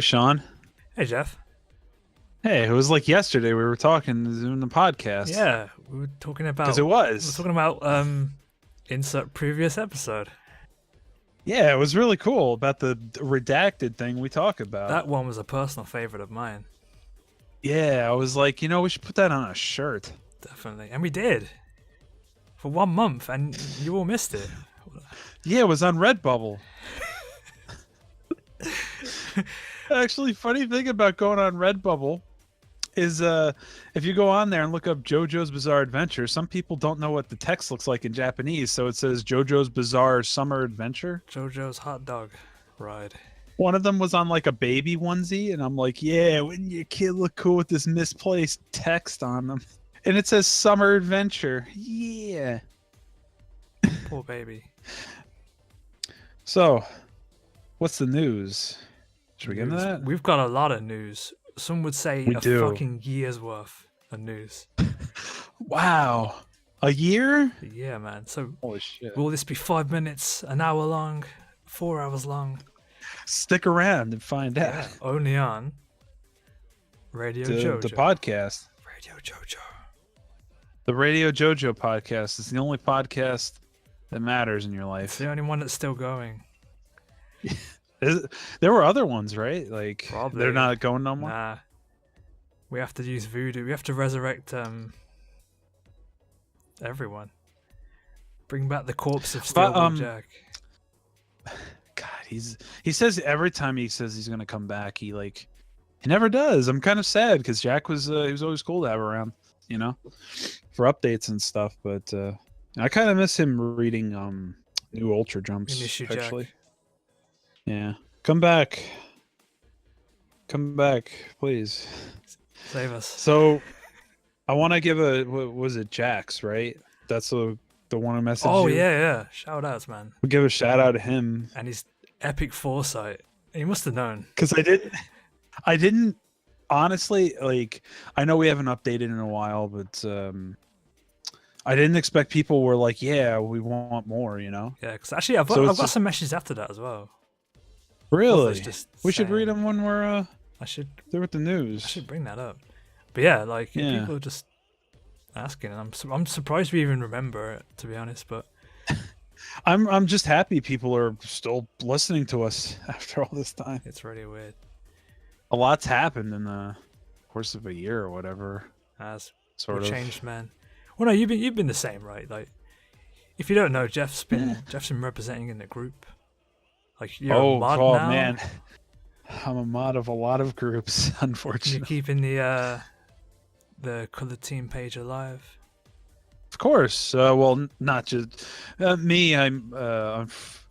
Shaun. Hey, Jeff. Hey, it was like yesterday we were talking in the podcast. Yeah, we were talking about. Because it was. We were talking about insert previous episode. Yeah, it was really cool about the redacted thing we talk about. That one was a personal favorite of mine. Yeah, I was like, we should put that on a shirt. Definitely, and we did for 1 month, and you all missed it. Yeah, it was on Redbubble. Actually, funny thing about going on Redbubble is if you go on there and look up JoJo's Bizarre Adventure, some people don't know what the text looks like in Japanese, so it says JoJo's Bizarre Summer Adventure. JoJo's hot dog ride. One of them was on like a baby onesie, and I'm like, yeah, wouldn't your kid look cool with this misplaced text on them? And it says Summer Adventure. Yeah. Poor baby. So, what's the news? Should we get into that? We've got a lot of news. Some would say We do. Fucking year's worth of news. Wow. A year? Yeah, man. So, Holy shit. will this be 5 minutes, an hour long, 4 hours long? Stick around and find out. Yeah, only on RaDIO JoJo. The podcast. RaDIO JoJo. The RaDIO JoJo podcast is the only podcast that matters in your It's life. the only one that's still going. There were other ones, right? Like, Probably. they're not going no more? Nah. We have to use voodoo. We have to resurrect everyone. Bring back the corpse of Steelbook Jack. God, he says every time he says he's gonna come back, he never does. I'm kind of sad because Jack was he was always cool to have around, for updates and stuff. But I kind of miss him reading new Ultra Jumps. We miss you, actually. Jack. Yeah, come back, please. Save us. So, I want to give what was it, Jax, right? That's the one who messaged Oh you. yeah. Shout outs, man. We'll give a shout out to him. And his epic foresight. He must have known. Because I didn't honestly, I know we haven't updated in a while, but I didn't expect people were like, yeah, we want more, Yeah, because actually I've So got it's some just- messages after that as well. Really? Others just We should read saying- them when we're I should there with the news. bring that up. But yeah, Yeah. people are just asking, and I'm surprised we even remember it, to be honest. But I'm just happy people are still listening to us after all this time. it's really weird. A lot's happened in the course of a year or whatever. As Sort we've of. changed, man. Well, no, you've been the same, right? Like, if you don't know, Jeff's been representing in the group. Like, you're a mod now. Man, I'm a mod of a lot of groups, You're unfortunately. keeping the colored team page alive. Of course. Well, not just me. I'm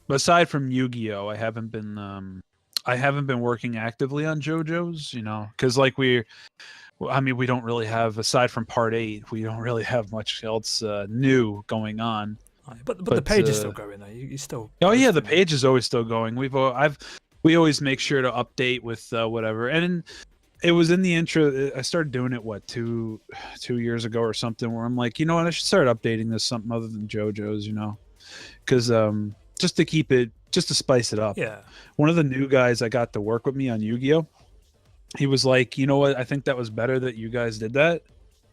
aside from Yu-Gi-Oh, I haven't been working actively on JoJo's. Because we don't really have, aside from Part 8, we don't really have much else new going on. But the page is still going though. You still. Oh yeah, the posting. page is always still going. We always make sure to update with whatever. And it was in the intro. I started doing it 2 years ago or something. Where I'm like, you know what? I should start updating this something other than JoJo's. Because just to keep it, just to spice it up. Yeah. One of the new guys I got to work with me on Yu-Gi-Oh, he was like, you know what? I think that was better that you guys did that,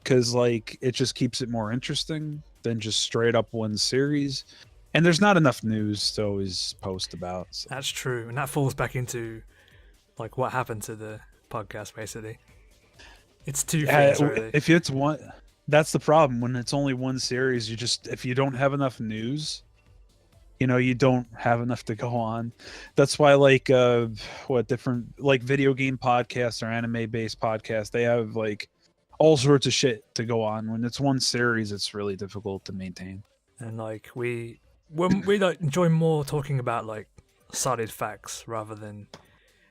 because it just keeps it more interesting than just straight up one series. And there's not enough news to always post about. So. That's true, and that falls back into what happened to the podcast. Basically, it's two things really. If it's one, that's the problem. When it's only one series, if you don't have enough news, you don't have enough to go on. That's why different video game podcasts or anime based podcasts, they have all sorts of shit to go on. When it's one series, it's really difficult to maintain. And we enjoy more talking about solid facts rather than,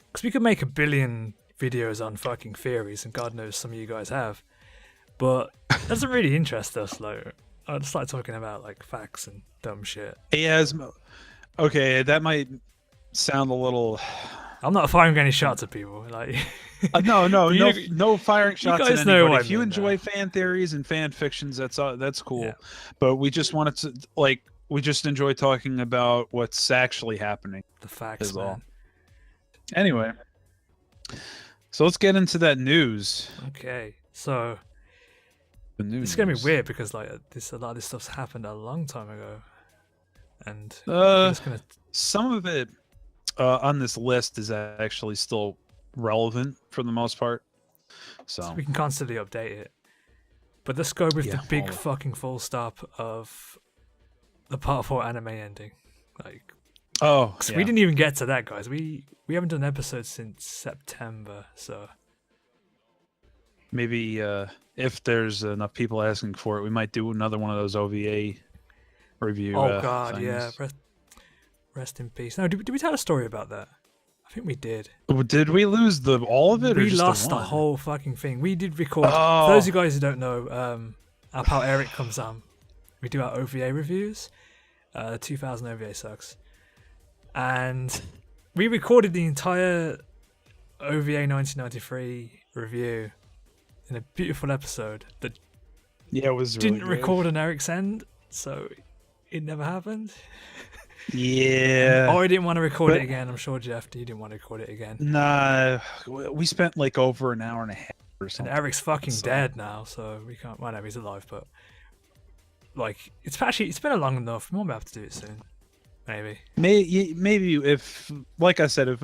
because we could make 1 billion videos on fucking theories, and God knows some of you guys have, but that doesn't really interest us. I just like talking about facts and dumb shit. Okay, that might sound a little. I'm not firing any shots at people. No firing shots guys at know anybody. what I If you mean, enjoy though. fan theories and fan fictions, that's cool. Yeah. But we just wanted to we just enjoy talking about what's actually happening. The facts, Is all. man. Anyway, So let's get into that news. Okay, so The news. it's gonna be weird because like a lot of this stuff's happened a long time ago, and we're just gonna. Some of it on this list is actually still relevant for the most part. So We can constantly update it. But let's go with the big well, fucking full stop of the Part 4 anime ending. Like, yeah. we didn't even get to that, guys. We haven't done episodes since September, so Maybe if there's enough people asking for it, we might do another one of those OVA review. Oh god, things. yeah. Rest in peace. No, did we tell a story about that? I think we did. Did we lose all of it? We or just lost the the one? whole fucking thing. We did record. Oh. For those of you guys who don't know, our pal Eric comes on. We do our OVA reviews. 2000 OVA sucks. And we recorded the entire OVA 1993 review in a beautiful episode that Yeah, it was really didn't good. record on Eric's end, so it never happened. Yeah. Or I didn't want to record it again. I'm sure Jeff, you didn't want to record it again. Nah, we spent like over an hour and a half or something. And Eric's fucking dead now, so we can't. Well, no, he's alive, but like it's been long enough. We might have to do it soon, maybe. Maybe if, like I said, if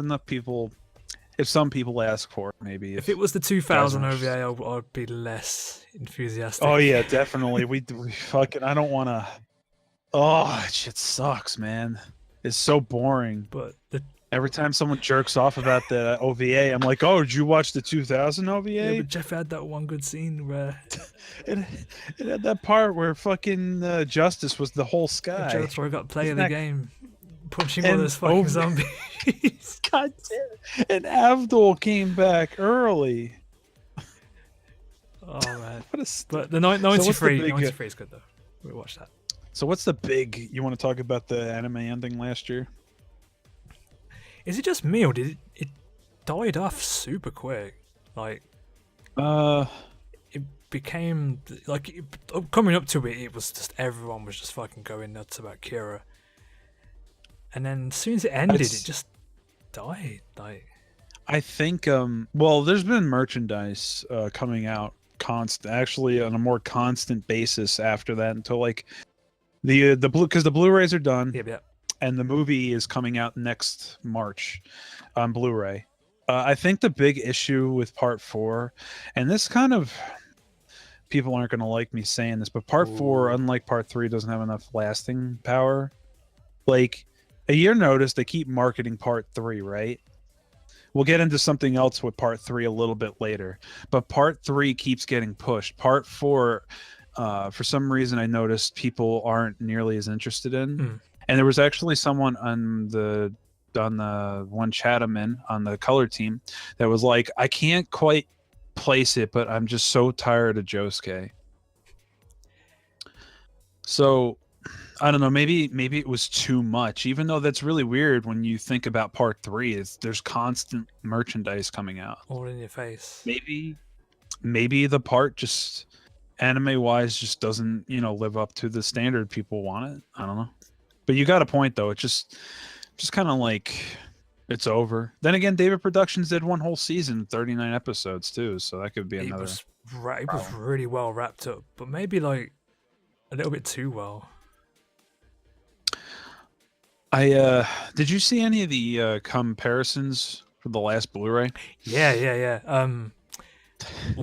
some people ask for it, maybe. If it was the 2000 guys are OVA, I'd be less enthusiastic. Oh yeah, definitely. we fucking. I don't want to. Oh, that shit sucks, man. It's so boring. But Every time someone jerks off about the OVA, I'm like, "Oh, did you watch the 2000 OVA?" yeah, but Jeff had that one good scene where it had that part where fucking Justice was the whole sky. Jokes where I got play of Isn't the that- game, punching all those fucking zombies. God damn! And Avdol came back early. Oh man! What a But the 93 big, 93 is good though. We watched that. So what's the big? You want to talk about the anime ending last year? Is it just me or did it died off super quick? Like it became like coming up to it, it was just everyone was just fucking going nuts about Kira, and then as soon as it ended, it just died. Like I think well, there's been merchandise coming out actually on a more constant basis after that until like the because the Blu-rays are done. yeah. And the movie is coming out next March on Blu-ray. I think the big issue with Part 4, and this kind of people aren't going to like me saying this, but Part 4, unlike Part 3, doesn't have enough lasting power. Like a year notice, they keep marketing Part 3, right? We'll get into something else with Part 3 a little bit later, but Part 3 keeps getting pushed. Part 4, for some reason, I noticed people aren't nearly as interested in. And there was actually someone on the one Chatham on the color team that was like, I can't quite place it, but I'm just so tired of Josuke. So I don't know, maybe it was too much, even though that's really weird when you think about Part 3 is there's constant merchandise coming out. All in your face. Maybe the part just anime wise just doesn't, live up to the standard people want it. I don't know. But you got a point though. It's just kind of like it's over. Then again, David Productions did one whole season, 39 episodes too, so that could be another. It was really well wrapped up, but maybe like a little bit too well. Did you see any of the comparisons for the last Blu-ray? Yeah. I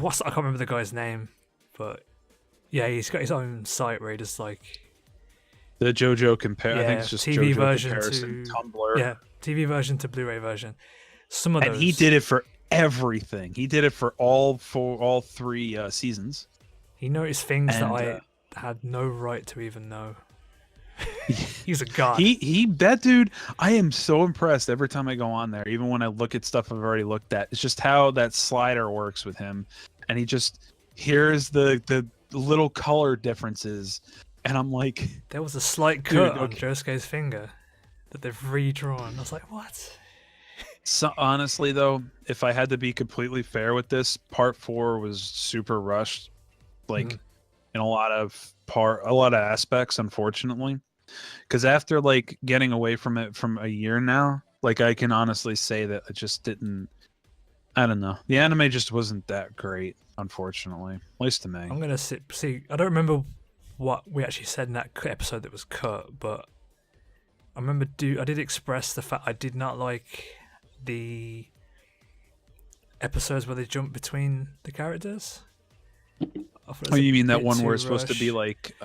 can't remember the guy's name, but yeah, he's got his own site where he just like. The JoJo I think it's just TV JoJo version comparison, to Tumblr. Yeah, TV version to Blu-ray version. Some of those. And he did it for everything. He did it for all 3 seasons. He noticed things that I had no right to even know. He's a god. That dude, I am so impressed every time I go on there, even when I look at stuff I've already looked at. It's just how that slider works with him. And he just here's the little color differences. And I'm like, there was a slight cut on Josuke's finger that they've redrawn. I was like, what? So honestly, though, if I had to be completely fair with this, Part 4 was super rushed, like in a lot of aspects, unfortunately. Because after like getting away from it from a year now, like I can honestly say that it just didn't. I don't know. The anime just wasn't that great, unfortunately. At least to me. I'm gonna see. I don't remember what we actually said in that episode that was cut, but I remember I did express the fact I did not like the episodes where they jump between the characters. Oh, you mean that one where it's supposed to be like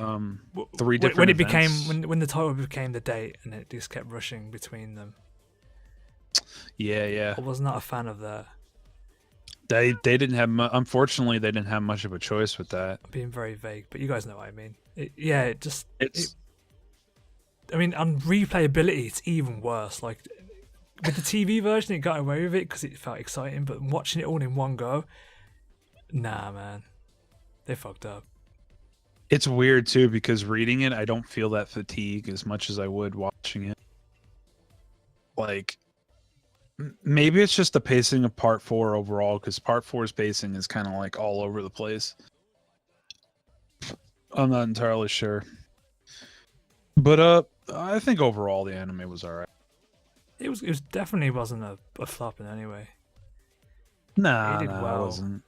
three different when it events? became when the title became the date and it just kept rushing between them. Yeah. I was not a fan of that. They didn't have unfortunately they didn't have much of a choice with that. I'm being very vague, but you guys know what I mean. I mean, on replayability, it's even worse. Like with the TV version, it got away with it because it felt exciting, but watching it all in one go, nah, man, they fucked up. It's weird too because reading it, I don't feel that fatigue as much as I would watching it. Like maybe it's just the pacing of part 4 overall, because part 4's pacing is kind of like all over the place. I'm not entirely sure, but I think overall the anime was alright. It was definitely wasn't a flop in any way. Nah, it did well. It wasn't.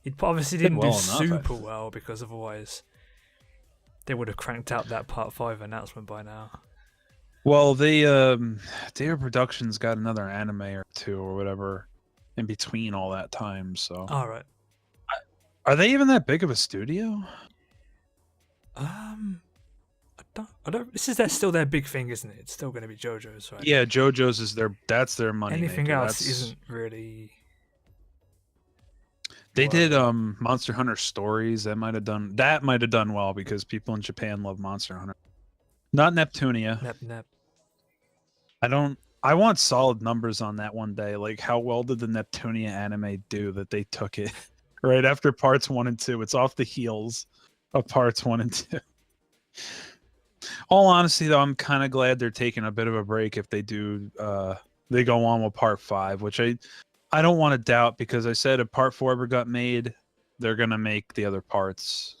It obviously didn't do enough, super well because otherwise they would have cranked out that part 5 announcement by now. Well, their production's got another anime or 2 or whatever in between all that time. So, all right. Are they even that big of a studio? I don't. This is still their big thing, isn't it? It's still going to be JoJo's, right? Yeah, JoJo's is that's their money. Anything else isn't really. They did Monster Hunter Stories. That might have done well because people in Japan love Monster Hunter. Not Neptunia. Nep. I want solid numbers on that one day. Like, how well did the Neptunia anime do that they took it right after parts 1 and 2? It's off the heels of parts 1 and 2. All honesty, though, I'm kind of glad they're taking a bit of a break if they do. They go on with part 5, which I don't want to doubt, because I said if part 4 ever got made, they're gonna make the other parts.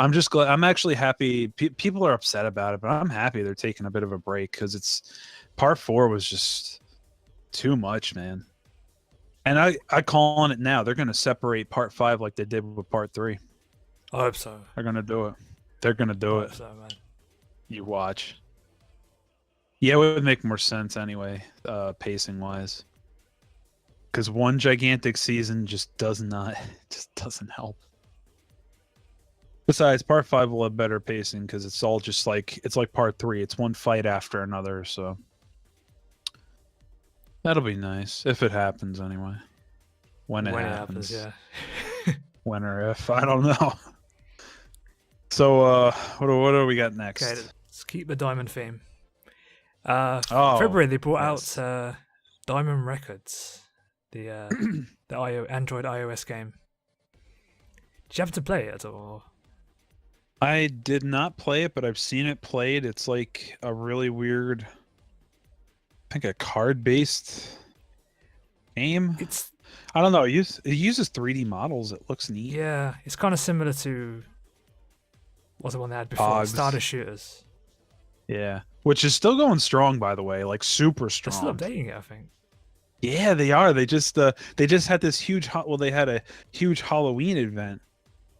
I'm just glad. I'm actually happy. People are upset about it, but I'm happy they're taking a bit of a break, because it's part 4 was just too much, man. And I call on it now. They're gonna separate part 5 like they did with part 3. I hope so. They're gonna do it. They're gonna do I it. hope so, man. You watch. Yeah, it would make more sense anyway, pacing wise. Because one gigantic season just doesn't help. Besides, part 5 will have better pacing because it's all just like part 3. It's one fight after another, so that'll be nice if it happens anyway. When it happens, yeah. When or if, I don't know. So, what do we got next? Okay, let's keep the Diamond theme. February they brought out Diamond Records, the Android iOS game. Did you have to play it at all? I did not play it, but I've seen it played. It's like a really weird, I think, a card-based game. I don't know. It uses 3D models. It looks neat. Yeah, it's kind of similar to what's the one they had before? Pogs. Starter Shooters. Yeah, which is still going strong, by the way, like super strong. They're still updating it, I think. Yeah, they are. They just had this huge. They had a huge Halloween event.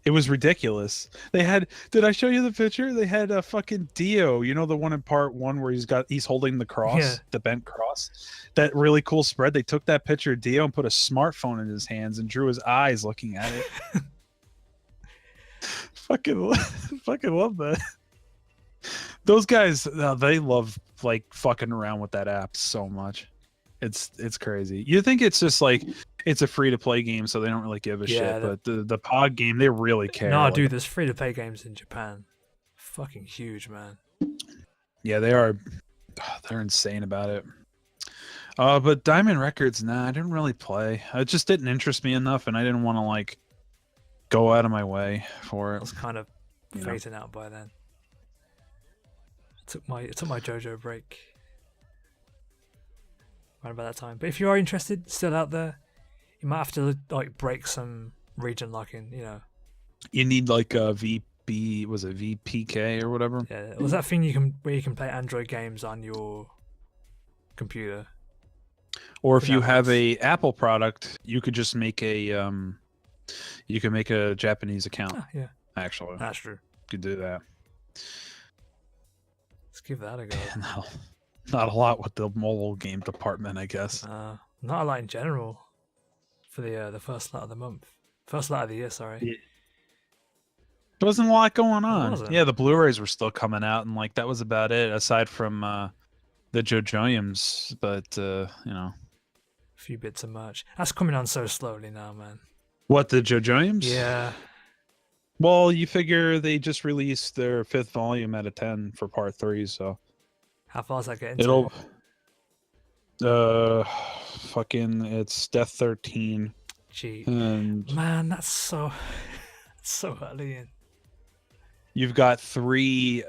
It was ridiculous. They had. Did I show you the picture? They had a fucking Dio. You know, the one in part 1 where he's holding the cross, the bent cross. That really cool spread. They took that picture of Dio and put a smartphone in his hands and drew his eyes looking at it. fucking love that. Those guys, they love like fucking around with that app so much. It's crazy. You think it's just like it's a free to play game, so they don't really give a shit. But the Pog game, they really care. No, dude, there's free to play games in Japan. Fucking huge, man. Yeah, they are. They're insane about it. But Diamond Records, I didn't really play. It just didn't interest me enough, and I didn't want to like go out of my way for it. I was kind of phasing out by then. It took my JoJo break around about that time. But if you are interested, still out there, you might have to like break some region locking. You need like a was it VPK or whatever? Yeah, was that thing where you can play Android games on your computer? Or if think you that have works. a Apple product, you could just make a you can make a Japanese account. Ah, yeah, Actually, you that's true. could do that. Let's give that a go. No, not a lot with the mobile game department, I guess. Not a lot in general for the first lot of the month. First lot of the year, sorry. Yeah. There wasn't a lot going There on. wasn't. Yeah, the Blu-rays were still coming out, and like that was about it, aside from the JoJoiums. But you know, A few bits of merch. That's coming on so slowly now, man. what, the JoJoiums? Yeah. Well, you figure they just released their 5th volume out of 10 for part 3, so How far's that getting it'll to? fucking it's Death 13, Gee. and Man, that's so so early in. you've got three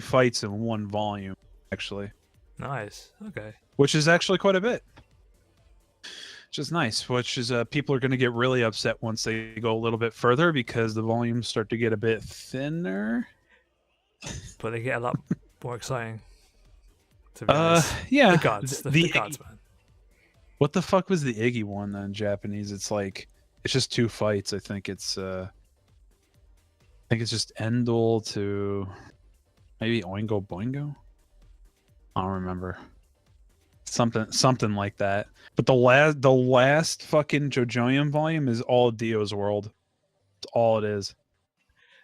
fights in one volume, actually, Nice. Okay. which is actually quite a bit. Which is nice. Which is people are going to get really upset once they go a little bit further because the volumes start to get a bit thinner. But they get a lot more exciting. To be honest. Yeah. The gods. The gods, man. What the fuck was the Iggy one then in Japanese? It's like it's just 2 fights. I think it's just Endel to maybe Oingo Boingo. I don't remember. Something like that. But the last fucking JoJoium volume is all Dio's World. It's all it is.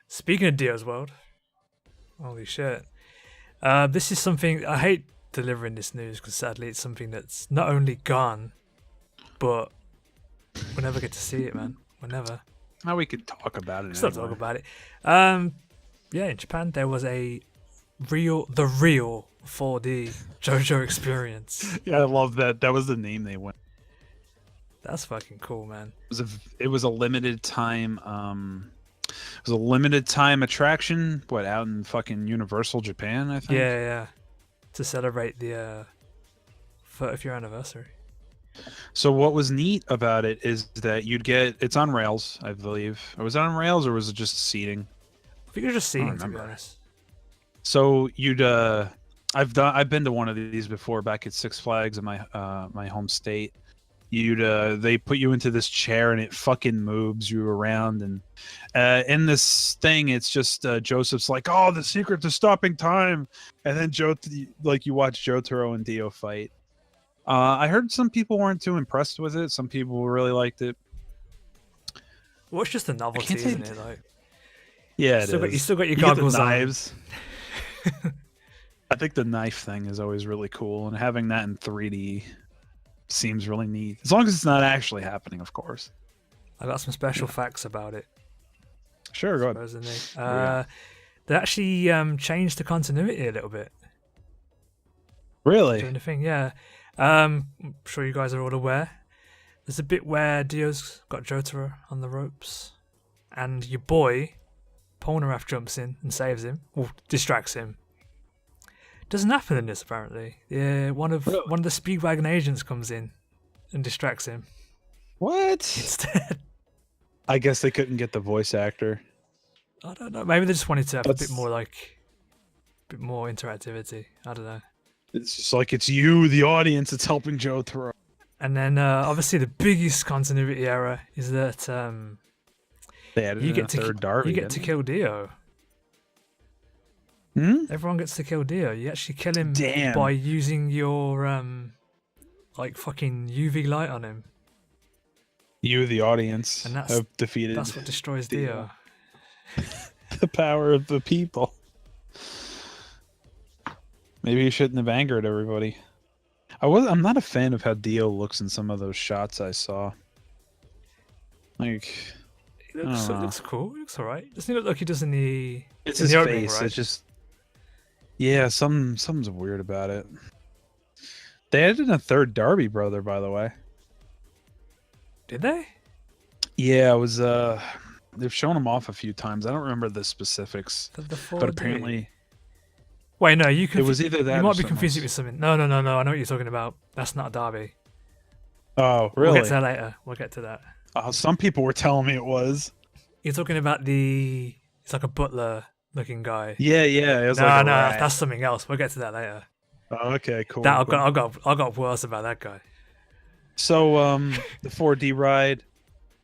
Speaking of Dio's World, holy shit. This is something I hate delivering this news because sadly it's something that's not only gone, but we'll never get to see it, man. We'll never. Now we could talk about it. Still talk about it. Yeah, in Japan there was the real 4D JoJo experience. Yeah, I love that. That was the name they went. That's fucking cool, man. It was a limited time attraction, out in fucking Universal Japan, I think. Yeah. To celebrate the 30th year anniversary. So what was neat about it is that it's on rails, I believe. Or was it on rails or was it just seating? I think you're just seeing, to be remember. honest. So I've been to one of these before back at Six Flags in my my home state. They put you into this chair and it fucking moves you around, and in this thing it's just Joseph's like, oh, the secret to stopping time, and then you watch Jotaro and Dio fight. I heard some people weren't too impressed with it. Some people really liked it. Well, it's just a novelty, isn't it? Like, yeah, you still got your you get the goggles on. knives. I think the knife thing is always really cool, and having that in 3D seems really neat. As long as it's not actually happening, of course. I got some special facts about it. Sure, go ahead. Supposedly. They actually changed the continuity a little bit. Really? Doing the thing, yeah. I'm sure you guys are all aware. There's a bit where Dio's got Jotaro on the ropes, and your boy Polnareff jumps in and saves him, or distracts him. Doesn't happen in this, apparently. Yeah, one of the Speedwagon agents comes in and distracts him. What? Instead. I guess they couldn't get the voice actor. I don't know. Maybe they just wanted to have a bit more interactivity. I don't know. It's just like it's you, the audience, that's helping Jotaro. And then obviously the biggest continuity error is that They added you in get a third Darby. You get to kill Dio. Everyone gets to kill Dio. You actually kill him by using your fucking UV light on him. You, the audience, and have defeated. That's what destroys Dio. The power of the people. Maybe you shouldn't have angered everybody. I'm not a fan of how Dio looks in some of those shots I saw. Like, it looks cool. It looks alright. Doesn't he look like he does in the? It's in his the opening, face. right? It's just, yeah, something's weird about it. They added a third Darby brother, by the way. Did they? Yeah, it was. They've shown him off a few times. I don't remember the specifics, but apparently. Wait, no, it was either that. You or might be confusing it with something. No. I know what you're talking about. That's not Darby. Oh, really? We'll get to that later. We'll get to that. Some people were telling me it was. You're talking about it's like a butler-looking guy. Yeah. It was no, that's something else. We'll get to that later. Oh, okay, cool. I got worse about that guy. So the 4D ride,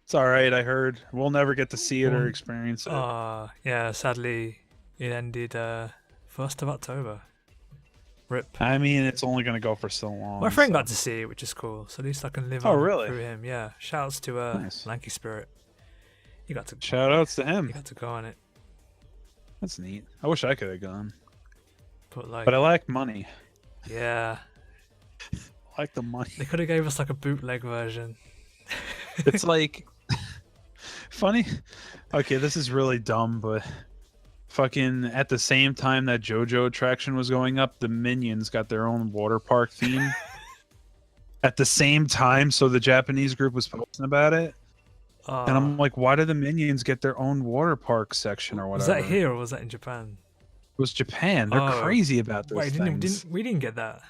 it's all right. I heard we'll never get to see it or experience it. Yeah, sadly, it ended 1st of October. Rip. I mean, it's only gonna go for so My long. friend So. got to see it, which is cool. So at least I can live Oh, on really? through him. Yeah. Shouts to Nice. Lanky Spirit. He got to. Shout outs to He him. got to go on it. That's neat. I wish I could have gone, But like, but I lack money. yeah, I like the money. they could have gave us like a bootleg version. It's like funny. Okay, this is really dumb, but fucking at the same time that JoJo attraction was going up, the Minions got their own water park theme. At the same time, so the Japanese group was posting about it. And I'm like, why did the Minions get their own water park section or whatever? Was that here or was that in Japan? It was Japan. They're crazy about those things. We didn't get that.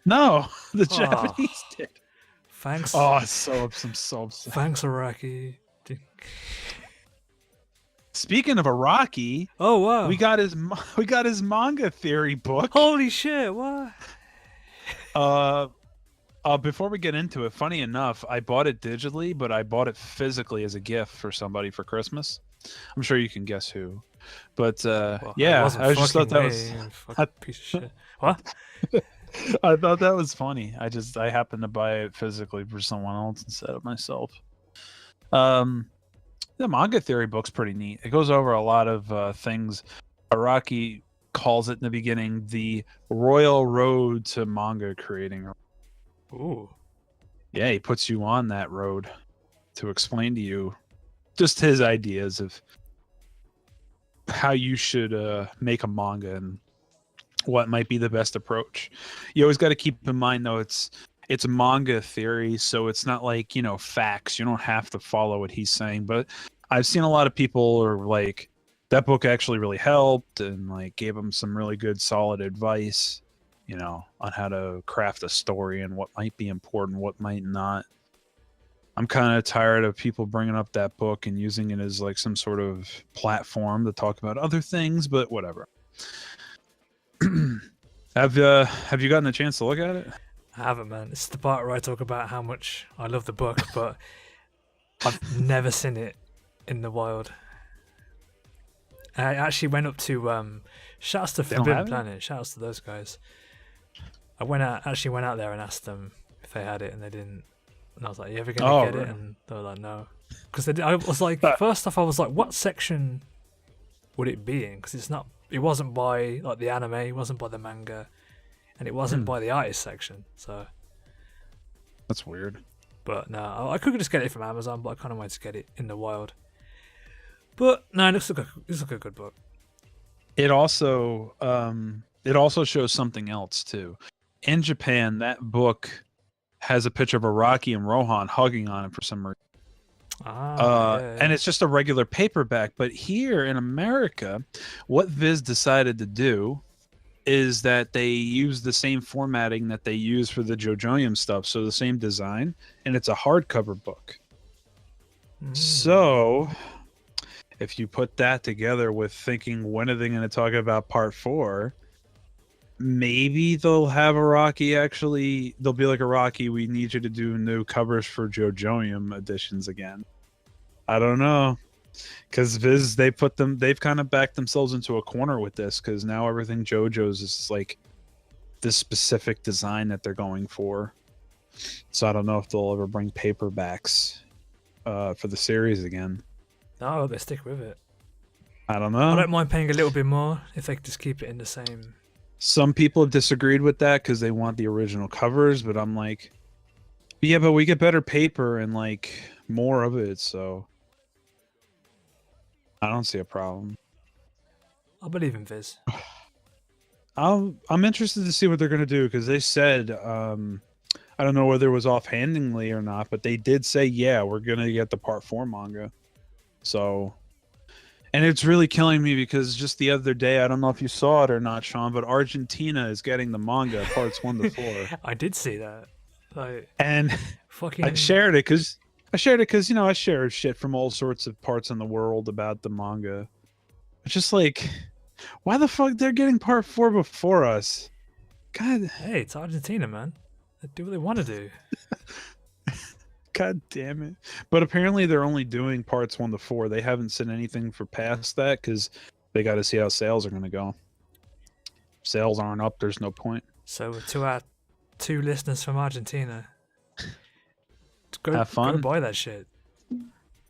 No, the Japanese did. Thanks. Oh, I'm so upset. Thanks, Araki. Speaking of Araki, oh wow, we got his manga theory book. Holy shit! What? Before we get into it, funny enough, I bought it digitally, but I bought it physically as a gift for somebody for Christmas. I'm sure you can guess who. But yeah, I just thought that was a piece of shit. What? I thought that was funny. I happened to buy it physically for someone else instead of myself. The manga theory book's pretty neat. It goes over a lot of things. Araki calls it in the beginning the royal road to manga creating. Ooh. Yeah, he puts you on that road to explain to you just his ideas of how you should make a manga and what might be the best approach. You always got to keep in mind, though, it's manga theory, so it's not like, facts. You don't have to follow what he's saying. But I've seen a lot of people are like, that book actually really helped and like gave them some really good, solid advice, on how to craft a story and what might be important, what might not. I'm kind of tired of people bringing up that book and using it as like some sort of platform to talk about other things, but whatever. Have you gotten a chance to look at it? I haven't, man. It's the part where I talk about how much I love the book, but I've never seen it in the wild. I actually went up to shouts to Forbidden Planet, shouts to those guys. I actually went out there and asked them if they had it, and they didn't. And I was like, "You ever gonna get it?" And they were like, "No," because I was like, first off, I was like, "What section would it be in?" Because it wasn't by like the anime, it wasn't by the manga, and it wasn't by the artist section. So that's weird. But no, I could just get it from Amazon, but I kind of wanted to get it in the wild. But no, it looks like a good book. It also shows something else too. In Japan, that book has a picture of Araki and Rohan hugging on it for some reason. And it's just a regular paperback. But here in America, what Viz decided to do is that they use the same formatting that they use for the JoJoium stuff, so the same design, and it's a hardcover book. So if you put that together with thinking, when are they going to talk about part 4? Maybe they'll have Araki actually. They'll be like, Araki, we need you to do new covers for JoJoium editions again. I don't know, because Viz, they've kind of backed themselves into a corner with this, because now everything JoJo's is like this specific design that they're going for. So I don't know if they'll ever bring paperbacks for the series again. No, they stick with it. I don't know. I don't mind paying a little bit more if they just keep it in the same. Some people have disagreed with that because they want the original covers, but I'm like, yeah, but we get better paper and like more of it, so I don't see a problem. I believe in Viz. I'm interested to see what they're gonna do, because they said, I don't know whether it was offhandedly or not, but they did say, yeah, we're gonna get the part 4 manga. So, and it's really killing me because just the other day, I don't know if you saw it or not, Shaun, but Argentina is getting the manga parts 1 to 4. I did see that. And fucking... I shared it because I share shit from all sorts of parts in the world about the manga. It's just like, why the fuck they're getting part 4 before us? God. Hey, it's Argentina, man. They do what they want to do. God damn it! But apparently they're only doing parts 1 to 4. They haven't said anything for past that because they got to see how sales are going to go. Sales aren't up. There's no point. So to our 2 listeners from Argentina, Have go fun. buy that shit.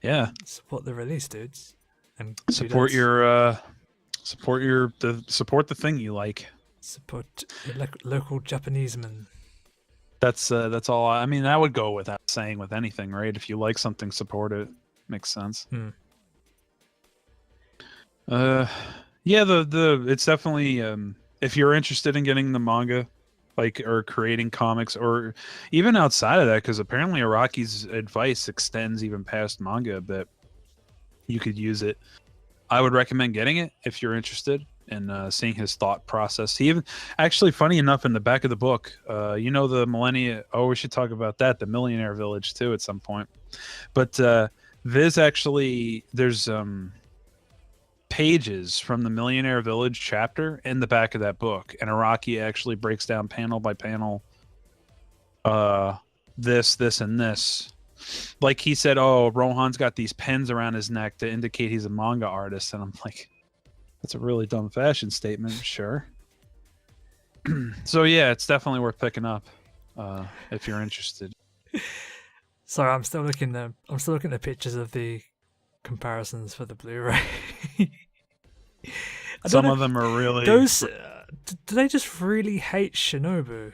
Yeah. Support the release, dudes. And Support dudettes. support the thing you like. Support your local Japanese man. That's all. I mean, that would go without saying with anything, right? If you like something, support it. Makes sense. Yeah, it's definitely if you're interested in getting the manga, like, or creating comics, or even outside of that, because apparently Araki's advice extends even past manga a bit. You could use it. I would recommend getting it if you're interested in seeing his thought process. He even, actually, funny enough, in the back of the book, you know, the Millennia. Oh, we should talk about that. The Millionaire Village too at some point. But Viz actually, there's pages from the Millionaire Village chapter in the back of that book, and Araki actually breaks down panel by panel this and this. Like, he said, oh, Rohan's got these pens around his neck to indicate he's a manga artist, and I'm like, that's a really dumb fashion statement. Sure. So yeah, it's definitely worth picking up if you're interested. Sorry, I'm still looking at pictures of the comparisons for the Blu-ray. Some of them are really those. Do they just really hate Shinobu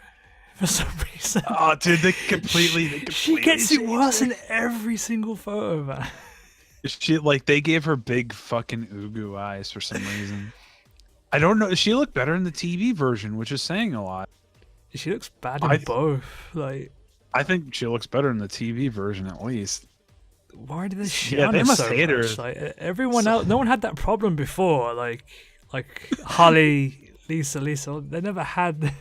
for some reason? Oh, dude, they completely she gets it worse in every single photo, man. She, like, they gave her big fucking ugu eyes for some reason. I don't know. She looked better in the TV version, which is saying a lot. She looks bad in both. Like, I think she looks better in the TV version, at least. Why did they shit on they her must so hate her. much? Like, everyone else, no one had that problem before. Like Holly, Lisa, they never had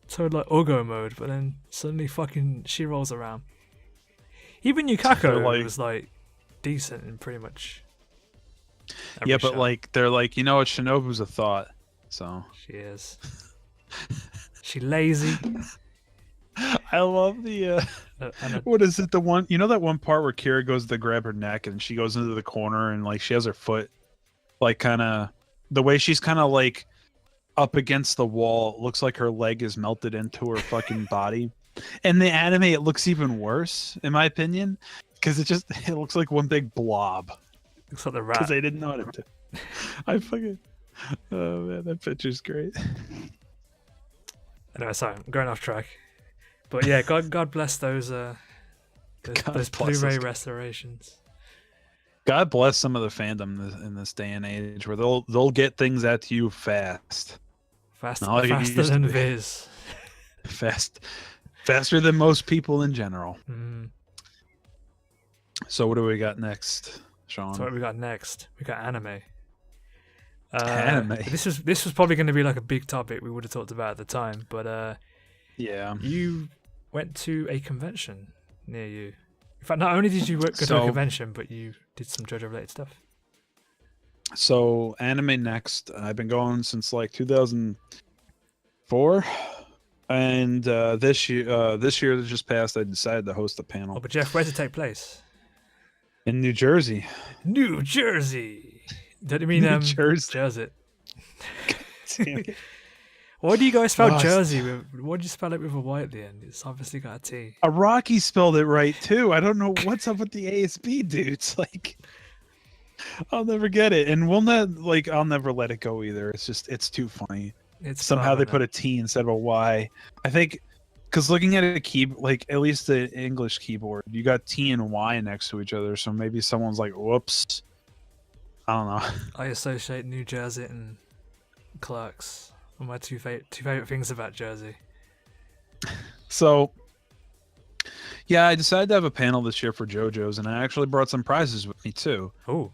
sort of like Ogo mode, but then suddenly fucking she rolls around. Even Yukako was like decent in pretty much every but shot. like, they're like, you know what, Shinobu's a thought, so She is. She lazy. I love the what is it, the one, you know, that one part where Kira goes to grab her neck and she goes into the corner and like she has her foot like kind of the way she's kind of like up against the wall, it looks like her leg is melted into her fucking body. In the anime it looks even worse, in my opinion, because it looks like one big blob. Looks like the rat. Because they didn't know what to do. I fucking, oh man, that picture's great. Anyway, sorry, I'm going off track. But yeah, God bless those Blu-ray restorations. God bless some of the fandom in this day and age where they'll get things at you fast. Faster than Viz. Faster than most people in general. Mm. So what do we got next, Shaun? So what we got next? We got anime. Anime. This was probably going to be like a big topic we would have talked about at the time, but yeah, you went to a convention near you. In fact, not only did you go to a convention, but you did some JoJo related stuff. So Anime Next, I've been going since like 2004, and this year that just passed, I decided to host a panel. Oh, but Jeff, where did it take place? In New Jersey. New Jersey. Don't you mean New Jersey? Jersey. Why do you guys spell Jersey? Why do you spell it with a Y at the end? It's obviously got a T. Araki spelled it right too. I don't know what's up with the ASB dudes. Like, I'll never get it, and I'll never let it go either. It's too funny. It's somehow they put a T instead of a Y. I think because looking at a keyboard, like at least the English keyboard, you got T and Y next to each other, so maybe someone's like, "Whoops." I don't know. I associate New Jersey and Clerks. One of my two favorite things about Jersey. So, yeah, I decided to have a panel this year for JoJo's, and I actually brought some prizes with me too. Oh.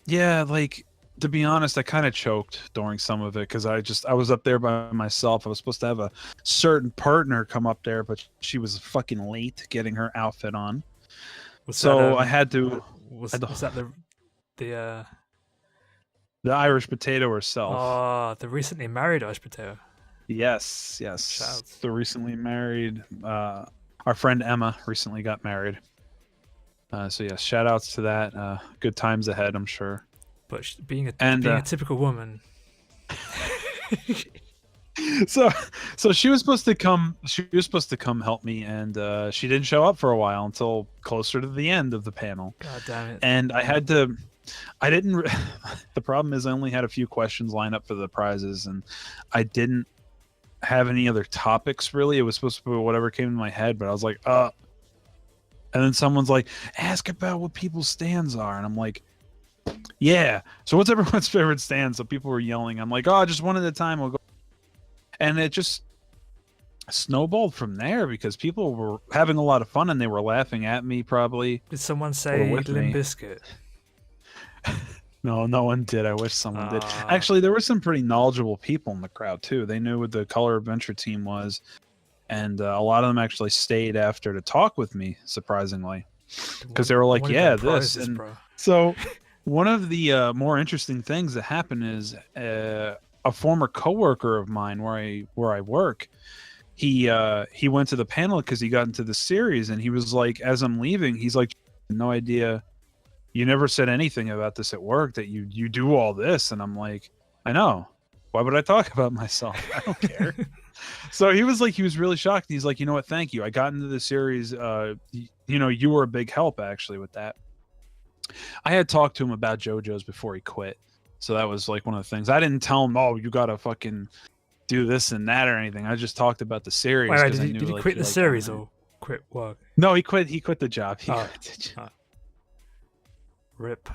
Yeah, like, to be honest, I kind of choked during some of it because I was up there by myself. I was supposed to have a certain partner come up there, but she was fucking late getting her outfit on. I had to. Was that the Irish potato herself? Oh, the recently married Irish potato. Yes. Shouts. The recently married. our friend Emma recently got married. So yeah, shout outs to that. Good times ahead, I'm sure. But being And a typical woman. so she was supposed to come. She was supposed to come help me, and she didn't show up for a while until closer to the end of the panel. God damn it! And I had to. I didn't. The problem is I only had a few questions lined up for the prizes, and I didn't have any other topics really. It was supposed to be whatever came in my head, but I was like, And then someone's like, ask about what people's stands are, and I'm like, yeah. So what's everyone's favorite stand? So people were yelling. I'm like, oh, just one at a time. We'll go. And it just snowballed from there because people were having a lot of fun and they were laughing at me probably. Did someone say Limp Bizkit? No, no one did. I wish someone did. Actually, there were some pretty knowledgeable people in the crowd too. They knew what the Color Adventure team was, and a lot of them actually stayed after to talk with me, surprisingly, because they were like, "Yeah, this." And so, one of the more interesting things that happened is a former coworker of mine where I work. He went to the panel because he got into the series, and he was like, as I'm leaving, he's like, "No idea. You never said anything about this at work, that you do all this." And I'm like, I know. Why would I talk about myself? I don't care. So he was really shocked. He's like, you know what? Thank you. I got into the series. You were a big help actually with that. I had talked to him about JoJo's before he quit. So that was like one of the things. I didn't tell him, oh, you got to fucking do this and that or anything. I just talked about the series. Wait, did he quit the series or quit work? No, he quit the job. He quit the job. Rip.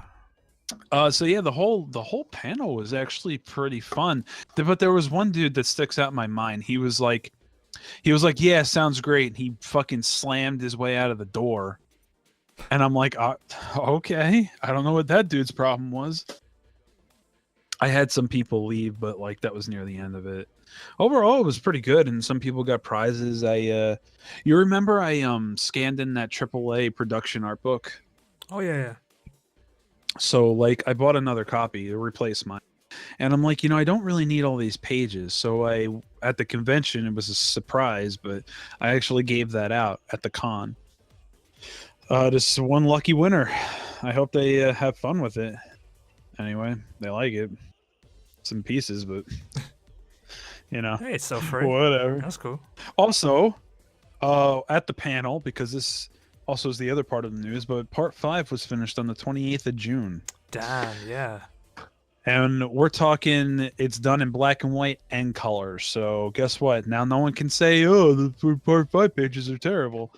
So yeah, the whole panel was actually pretty fun. But there was one dude that sticks out in my mind. He was like, yeah, sounds great. And he fucking slammed his way out of the door. And I'm like, okay. I don't know what that dude's problem was. I had some people leave, but like that was near the end of it. Overall, it was pretty good, and some people got prizes. You remember I scanned in that AAA production art book? Oh yeah. So like I bought another copy to replace mine. And I'm like, I don't really need all these pages. So at the convention, it was a surprise, but I actually gave that out at the con. Just one lucky winner. I hope they have fun with it. Anyway, they like it. Some pieces, but hey, it's so free. Whatever. That's cool. Also, at the panel, because this also is the other part of the news, but part 5 was finished on the 28th of June. Damn, yeah. And we're talking, it's done in black and white and color. So guess what? Now no one can say, oh, the part 5 pages are terrible.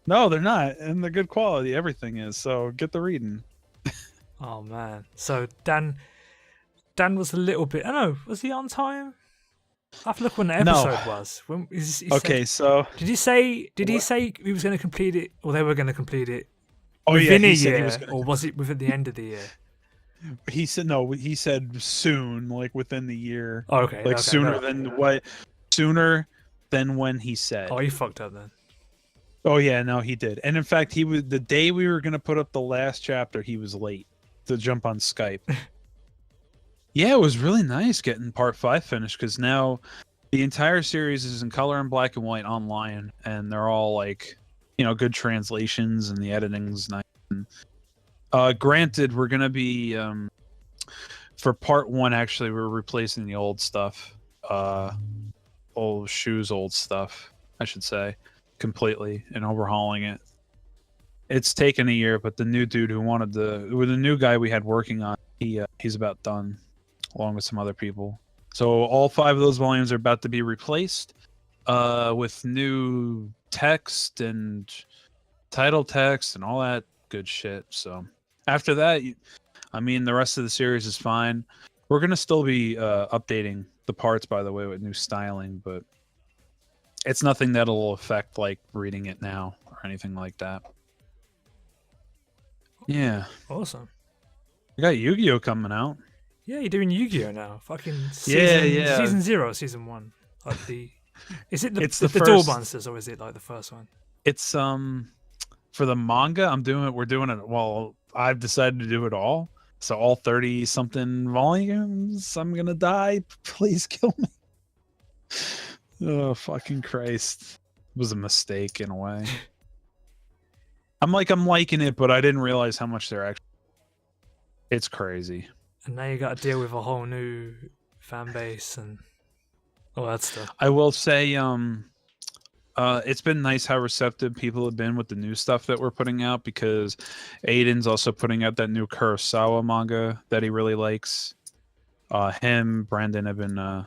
No, they're not, and they're good quality. Everything is. So get the reading. Oh man. So Dan was a little bit. I don't know. Was he on time? I have to look when the episode was. When he okay, said, so did he say? Did he say he was going to complete it, or they were going to complete it? Oh within yeah, a year, or was it within the end of the year? He said no. He said soon, like within the year. Oh, okay, like sooner than what? Sooner than when he said. Oh, he fucked up then. Oh yeah, no, he did. And in fact, he was the day we were going to put up the last chapter. He was late to jump on Skype. Yeah, it was really nice getting part 5 finished because now the entire series is in color and black and white online, and they're all like, good translations, and the editing's nice. And, granted, we're gonna be for part 1. Actually, we're replacing the old stuff, old stuff, I should say, completely, and overhauling it. It's taken a year, but the new dude who wanted the new guy we had working on, he's about done, along with some other people. So all 5 of those volumes are about to be replaced with new text and title text and all that good shit. So after that, the rest of the series is fine. We're going to still be updating the parts, by the way, with new styling, but it's nothing that'll affect like reading it now or anything like that. Yeah. Awesome. We got Yu-Gi-Oh coming out. Yeah, you're doing Yu-Gi-Oh now. Fucking season 0, season 1. Like is it the Duel Monsters, or is it like the first one? It's for the manga. We're doing it. Well, I've decided to do it all. So all 30 something volumes. I'm gonna die. Please kill me. Oh fucking Christ. was a mistake in a way. I'm liking it, but I didn't realize how much they're actually. It's crazy. And now you got to deal with a whole new fan base and all that stuff. I will say, it's been nice how receptive people have been with the new stuff that we're putting out, because Aiden's also putting out that new Kurosawa manga that he really likes. Him, Brandon have been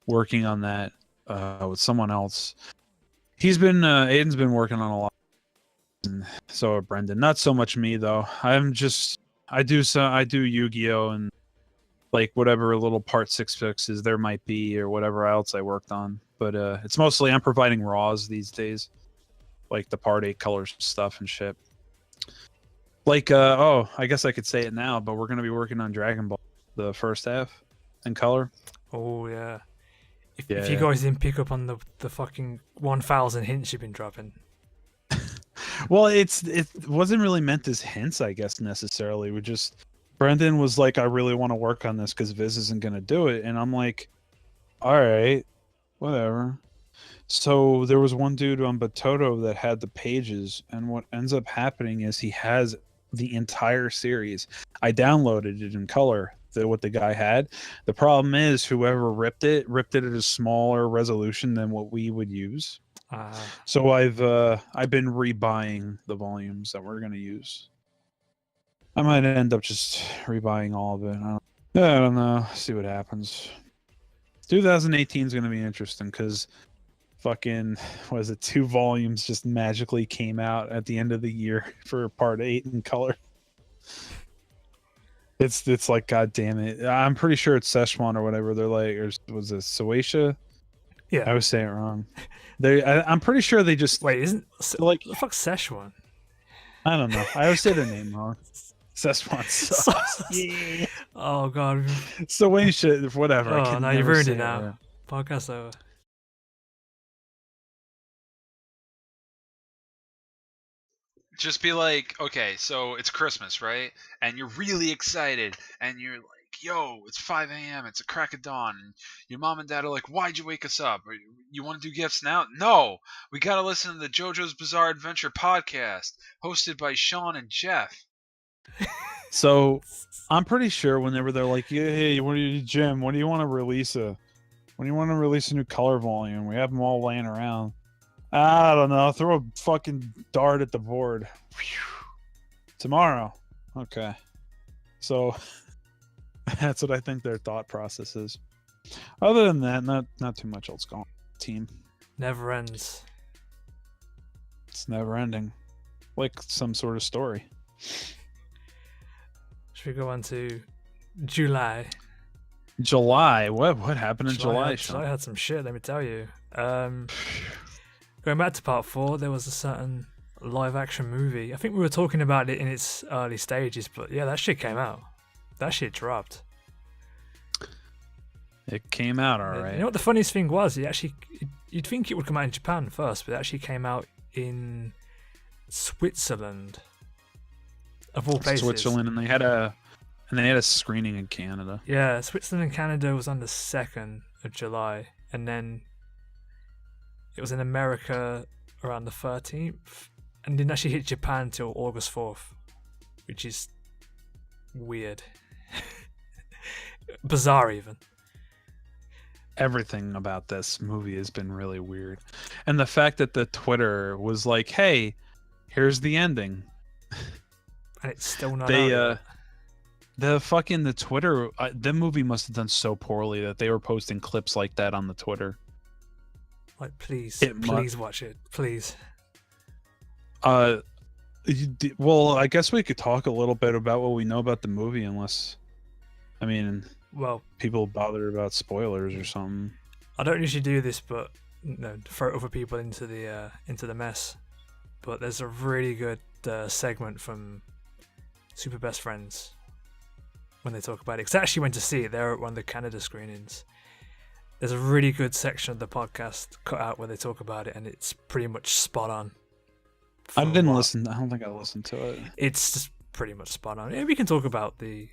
working on that with someone else. Aiden's been working on a lot. And so Brendan, not so much me though. I do Yu-Gi-Oh and like whatever little part 6 fixes there might be or whatever else I worked on. But it's mostly I'm providing raws these days, like the part 8 colors stuff and shit. Like I guess I could say it now, but we're gonna be working on Dragon Ball, the first half in color. Oh yeah. If you guys didn't pick up on the fucking 1,000 hints you've been dropping. Well, it wasn't really meant as hints, I guess, necessarily. Brendan was like, I really want to work on this because Viz isn't going to do it. And I'm like, all right, whatever. So there was one dude on Batoto that had the pages. And what ends up happening is he has the entire series. I downloaded it in color, what the guy had. The problem is whoever ripped it at a smaller resolution than what we would use. So I've been rebuying the volumes that we're gonna use. I might end up just rebuying all of it. I don't know. See what happens. 2018 is gonna be interesting because fucking 2 volumes just magically came out at the end of the year for part 8 in color. It's like, god damn it. I'm pretty sure it's Szechuan or whatever. They're like, or was it Soatia? Yeah, I was saying it wrong. I'm pretty sure they just isn't like the fuck Szechuan? I don't know. I always say their name wrong. Szechuan sauce. Yeah. Oh god. Soatia, whatever. Oh no, you've ruined it now. Podcast over. Just be like, okay, so it's Christmas, right? And you're really excited, and you're like, yo, it's 5 a.m., it's a crack of dawn, and your mom and dad are like, why'd you wake us up? You want to do gifts now? No! We gotta listen to the JoJo's Bizarre Adventure podcast, hosted by Shaun and Jeff. So, I'm pretty sure whenever they're like, hey, Jim, when do you want to release a new color volume? We have them all laying around. I don't know. Throw a fucking dart at the board. Whew. Tomorrow. Okay. So that's what I think their thought process is. Other than that, not too much else going on. Team. Never ends. It's never ending. Like some sort of story. Should we go on to July? July? What happened in July, Shaun? July had some shit, let me tell you. Going back to part 4, there was a certain live action movie. I think we were talking about it in its early stages, but yeah, that shit came out. That shit dropped. It came out alright. You know what the funniest thing was? You'd think it would come out in Japan first, but it actually came out in Switzerland. Of all places. Switzerland, and they had a screening in Canada. Yeah, Switzerland and Canada was on the 2nd of July, and then it was in America around the 13th, and didn't actually hit Japan till August 4th, which is weird. Bizarre, even. Everything about this movie has been really weird. And the fact that the Twitter was like, hey, here's the ending. And it's still not out yet. The Twitter, the movie must have done so poorly that they were posting clips like that on the Twitter. Like, please watch it, please. Well, I guess we could talk a little bit about what we know about the movie, unless, people bother about spoilers or something. I don't usually do this, but throw other people into the mess. But there's a really good segment from Super Best Friends when they talk about it. Because I actually went to see it there at one of the Canada screenings. There's a really good section of the podcast cut out where they talk about it, and it's pretty much spot on. I didn't listen. I don't think I listened to it. It's just pretty much spot on. Yeah, we can talk about the...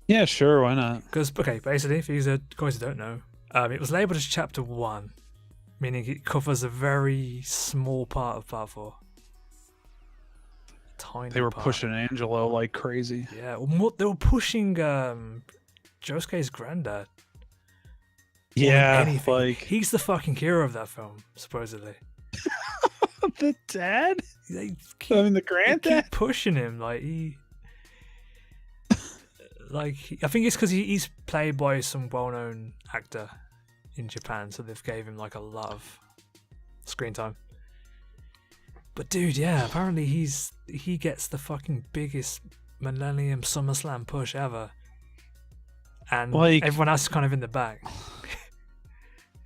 Yeah, sure, why not? Because, okay, basically, for you guys who don't know, it was labelled as Chapter 1, meaning it covers a very small part of Part 4. Tiny. They were part. pushing Angelo like crazy. Yeah, well, they were pushing Josuke's granddad. More than Yeah, anything. like He's the fucking hero of that film, supposedly. the dad. They I mean, the they granddad. keep pushing him, like I think it's because he's played by some well-known actor in Japan, so they've gave him like a lot of screen time. But dude, yeah, apparently he gets the fucking biggest Millennium SummerSlam push ever, and Like- everyone else is kind of in the back.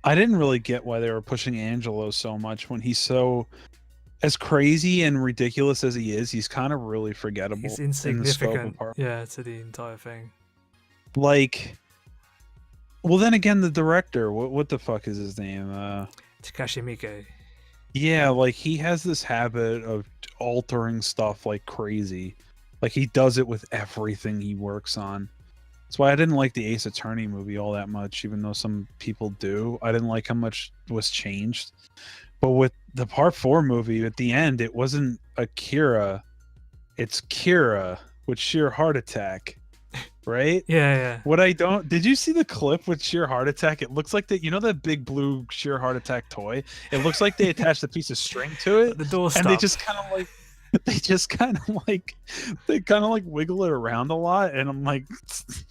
I didn't really get why they were pushing Angelo so much when he's so as crazy and ridiculous as he is. He's kind of really forgettable. He's in the scope of insignificant, part. yeah, to the entire thing. Like, well, then again, the director. What the fuck is his name? Takashi Miike. Yeah, like he has this habit of altering stuff like crazy. Like he does it with everything he works on. That's why I didn't like the Ace Attorney movie all that much, even though some people do. I didn't like how much was changed. But with the Part 4 movie, at the end, it wasn't Akira. It's Kira with sheer heart attack. Right? Yeah. What I don't... Did you see the clip with sheer heart attack? It looks like that... You know that big blue sheer heart attack toy? It looks like they attached a piece of string to it. The door And they just kind of like... They kind of like wiggle it around a lot, and I'm like, this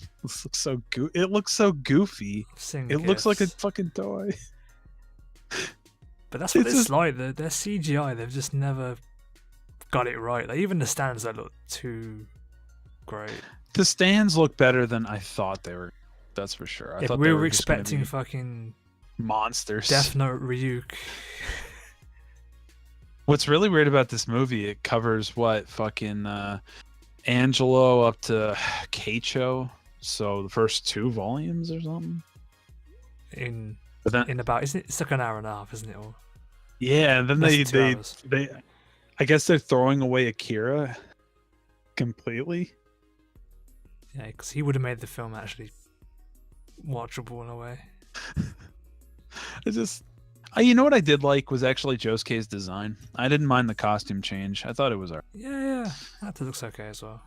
looks so it looks so goofy. It looks like a fucking toy. But that's what it's it's just- like. Their CGI, they've just never got it right. Like even the stands don't look too great. The stands look better than I thought they were. That's for sure. I Yeah, thought we they were just gonna expecting be fucking monsters. Death Note Ryuk. What's really weird about this movie? It covers what fucking Angelo up to Keicho. So the first 2 volumes or something. in But then, about, isn't it? It's like an hour and a half, isn't it? Or yeah, and then less than 2 hours. they I guess they're throwing away Akira completely. Yeah, because he would have made the film actually watchable in a way. I just you know what I did like was actually Josuke's design. I didn't mind the costume change. I thought it was alright. Yeah, that looks okay as well.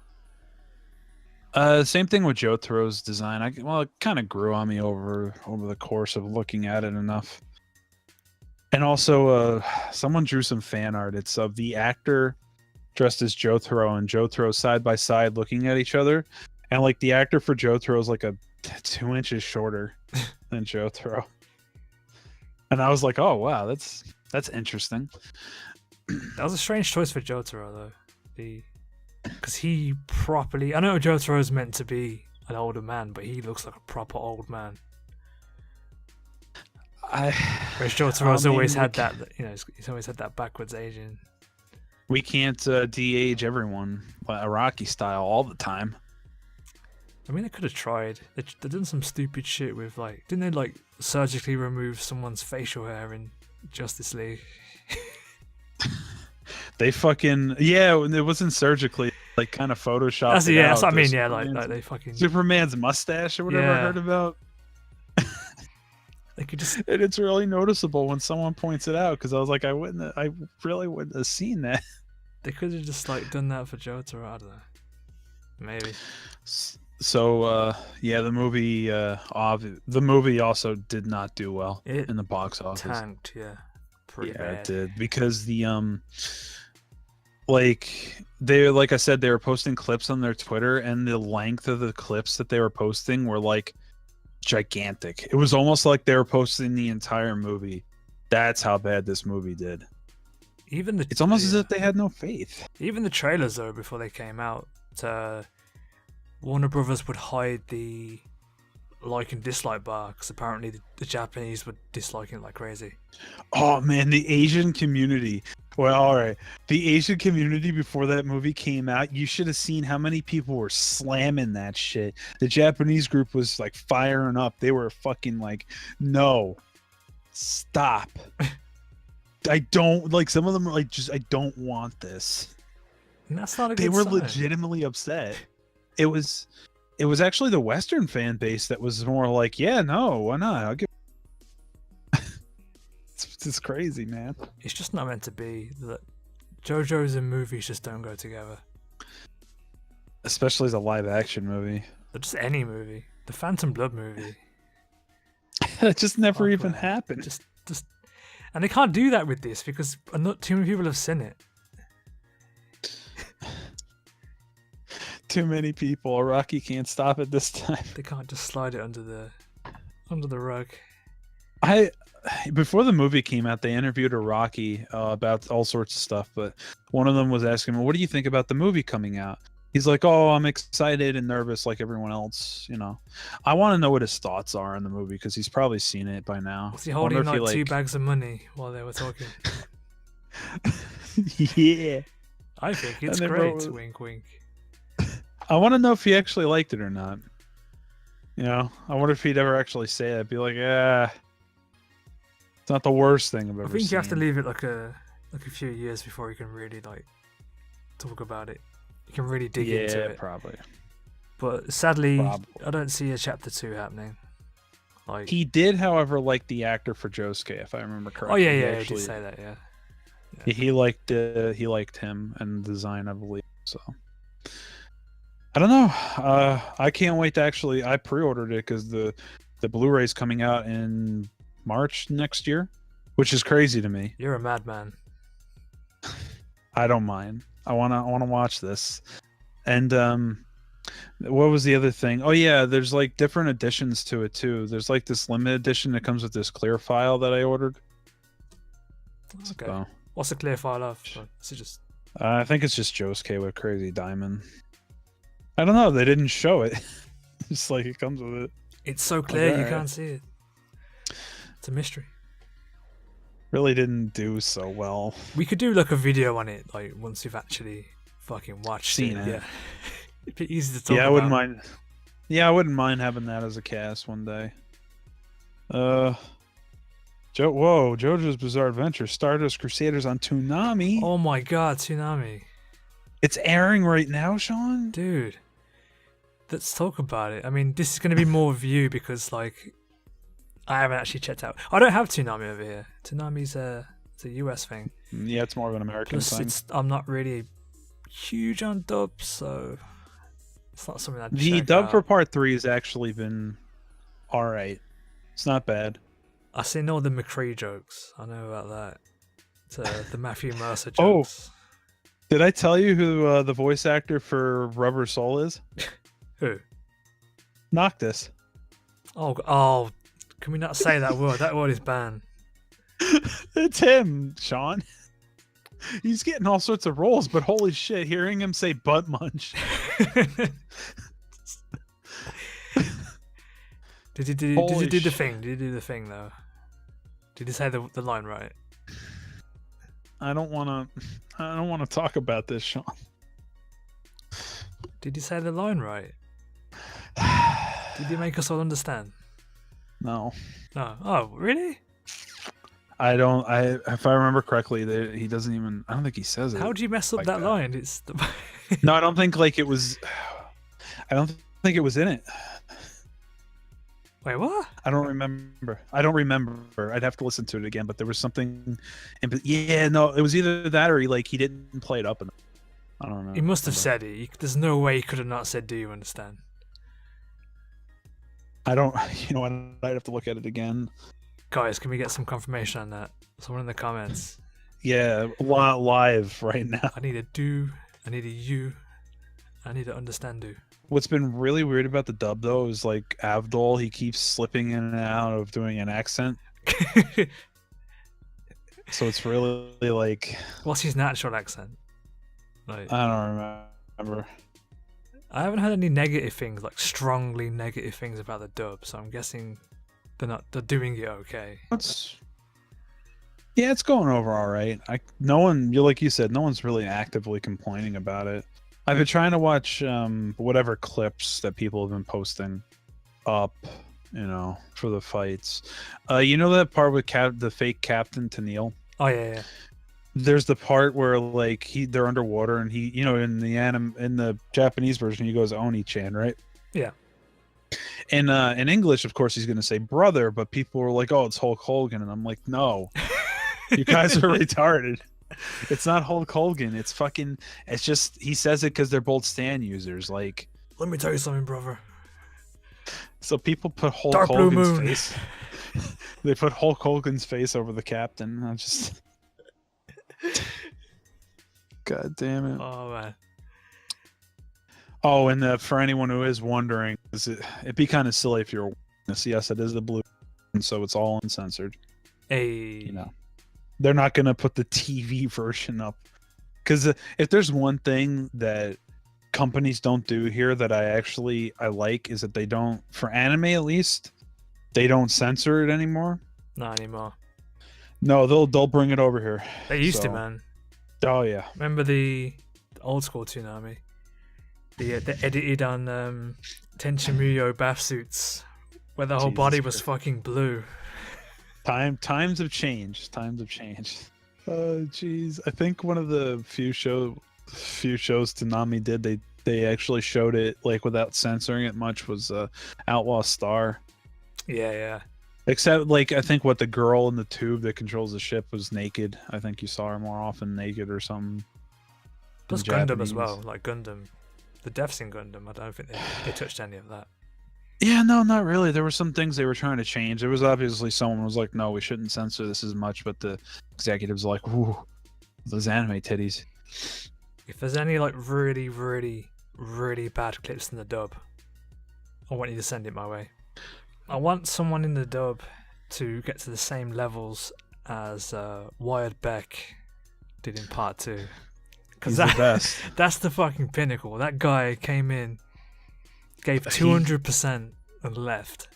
Same thing with Jotaro's design. It kind of grew on me over the course of looking at it enough. And also, someone drew some fan art. It's of the actor dressed as Jotaro and Jotaro side by side looking at each other. And like the actor for Jotaro is like 2 inches shorter than Jotaro. And I was like, oh wow, that's interesting. That was a strange choice for Jotaro though. Because he properly, I know Jotaro is meant to be an older man, but he looks like a proper old man. Whereas Jotaro's always had that, he's always had that backwards aging. We can't de-age everyone Iraqi style all the time. I mean, they could have tried. They done some stupid shit with didn't they surgically remove someone's facial hair in Justice League? They fucking it wasn't surgically kind of photoshopped. That's what I mean. Yeah, they fucking Superman's mustache or whatever I heard about. They could just. And it's really noticeable when someone points it out because I was like, I really wouldn't have seen that. They could have just done that for Jotaro. I don't know. Maybe. So the movie also did not do well in the box office. Tanked, yeah. Pretty bad. It did because the like I said, they were posting clips on their Twitter, and the length of the clips that they were posting were gigantic. It was almost like they were posting the entire movie. That's how bad this movie did. It's almost as if they had no faith. Even the trailers though, before they came out, Warner Brothers would hide the like and dislike bar because apparently the Japanese were disliking it like crazy. Oh man, the Asian community. Well, all right. The Asian community before that movie came out, you should have seen how many people were slamming that shit. The Japanese group was firing up. They were fucking no, stop. I don't some of them are I don't want this. And that's not a good They were sign. legitimately upset. It was actually the Western fan base that was more yeah, no, why not? I'll give. It's just crazy, man. It's just not meant to be. That JoJo's and movies just don't go together. Especially as a live action movie. But just any movie. The Phantom Blood movie. It just never Oh, even man. happened. Just, and they can't do that with this because not too many people have seen it. Too many people. Rocky can't stop it this time. They can't just slide it under the rug. Before the movie came out, they interviewed a Rocky about all sorts of stuff, but one of them was asking him, "What do you think about the movie coming out?" He's like, "Oh, I'm excited and nervous like everyone else, you know." I want to know what his thoughts are on the movie because he's probably seen it by now. Was he I wonder holding if like 2 bags of money while they were talking? Yeah. I think it's And they great. wrote- Wink, wink. I want to know if he actually liked it or not. You know, I wonder if he'd ever actually say it. Be like, "Yeah, it's not the worst thing I've ever I think seen." you have to leave it like a few years before you can really like talk about it. You can really dig into Yeah, it. probably. But sadly, Probably. I don't see a chapter 2 happening. Like, He did, however, like the actor for Josuke, if I remember correctly. oh yeah, He yeah, actually- he did say that, yeah. He liked him and the design, I believe. So I don't know. I can't wait to actually. I pre-ordered it because the Blu-ray's coming out in March next year, which is crazy to me. You're a madman. I don't mind. I wanna watch this. And what was the other thing? Oh yeah, there's like different editions to it too. There's like this limited edition that comes with this clear file that I ordered. Okay. So, What's the clear file of? Or is it just I think it's just Josuke with Crazy Diamond. I don't know. They didn't show it. It's like it comes with it. it's so clear you alright. can't see it. It's a mystery. Really didn't do so well. We could do like a video on it, like once you've actually fucking watched Seen it. it. Yeah. It'd be easy to talk Yeah, I about. wouldn't mind. Yeah, I wouldn't mind having that as a cast one day. JoJo's Bizarre Adventure, Stardust Crusaders on Toonami. Oh my god, Tsunami. It's airing right now, Shaun. Dude. Let's talk about it. I mean, this is going to be more of you because, like, I haven't actually checked out. I don't have Toonami over here. Toonami's it's a US thing. Yeah, it's more of an American Plus, thing. I'm not really huge on dub, so it's not something I'd The check dub out. for part 3 has actually been all right. It's not bad. I've seen all the McCree jokes. I know about that. The Matthew Mercer Oh. jokes. Did I tell you who the voice actor for Rubber Soul is? Who? Noctis. Oh, can we not say that word? That word is banned. It's him, Shaun. He's getting all sorts of roles, but holy shit, hearing him say butt munch. Did you do Holy the shit. thing? Did you do the thing though? Did you say the line right? I don't want to talk about this, Shaun. Did you say the line right? Did you make us all understand? No. No. Oh, really? If I remember correctly, he doesn't even. I don't think he says it. How would you mess up like that that. line? It's the... No, I don't think like it was. I don't think it was in it. Wait, what? I don't remember. I'd have to listen to it again, but there was something. Yeah, no, it was either that or he didn't play it up enough. I don't know. He must have said it. There's no way he could have not said, "Do you understand?" I don't. You know what? I'd have to look at it again. Guys, can we get some confirmation on that? Someone in the comments. Yeah, live right now. I need a do. I need a you. I need to understand do. What's been really weird about the dub though is like Avdol, he keeps slipping in and out of doing an accent, so it's really like What's his natural accent? Like, I don't remember. I haven't heard any negative things, like strongly negative things about the dub, so I'm guessing they're doing it okay. Yeah, it's going over all right. Like you said, no one's really actively complaining about it. I've been trying to watch whatever clips that people have been posting up, for the fights. You know that part with the fake Captain Tennille? Oh yeah. There's the part where like they're underwater and he, in the Japanese version he goes Oni-chan, right? Yeah. In English, of course, he's going to say brother, but people were like, "Oh, it's Hulk Hogan," and I'm like, "No, you guys are retarded. It's not Hulk Hogan. It's fucking. It's just he says it because they're both Stan users. Like, Let me tell you something, brother. so people put Hulk Dark Blue Hogan's Moon. face. They put Hulk Hogan's face over the captain. I'm just. God damn it. Oh man. Oh, and for anyone who is wondering, it'd be kind of silly if you're this. Yes, it is the blue, and so it's all uncensored. Hey. You know, they're not gonna put the TV version up because if there's one thing that companies don't do here that I like is that they don't, for anime at least, they don't censor it anymore. Not anymore. No, they'll bring it over here. They used to, So- man. Oh yeah, Remember the old school Toonami? The edited on Tenchimuyo bath suits where the whole Jesus body was Christ. fucking blue. times have changed. Times have changed. Oh jeez, I think one of the few shows Toonami did, they actually showed it like without censoring it much was Outlaw Star. Yeah. Except like I think what the girl in the tube that controls the ship was naked. I think you saw her more often naked or something. Plus in Gundam as Japanese. well. Like Gundam. The deaths in Gundam, I don't think they touched any of that. Yeah, no, not really. There were some things they were trying to change. There was obviously someone was like, no, we shouldn't censor this as much, but the executives were like, ooh, those anime titties. If there's any like really, really, really bad clips in the dub, I want you to send it my way. I want someone in the dub to get to the same levels as Wired Beck did in part 2. He's Because the best. that's the fucking pinnacle. That guy came in, gave 200% and left.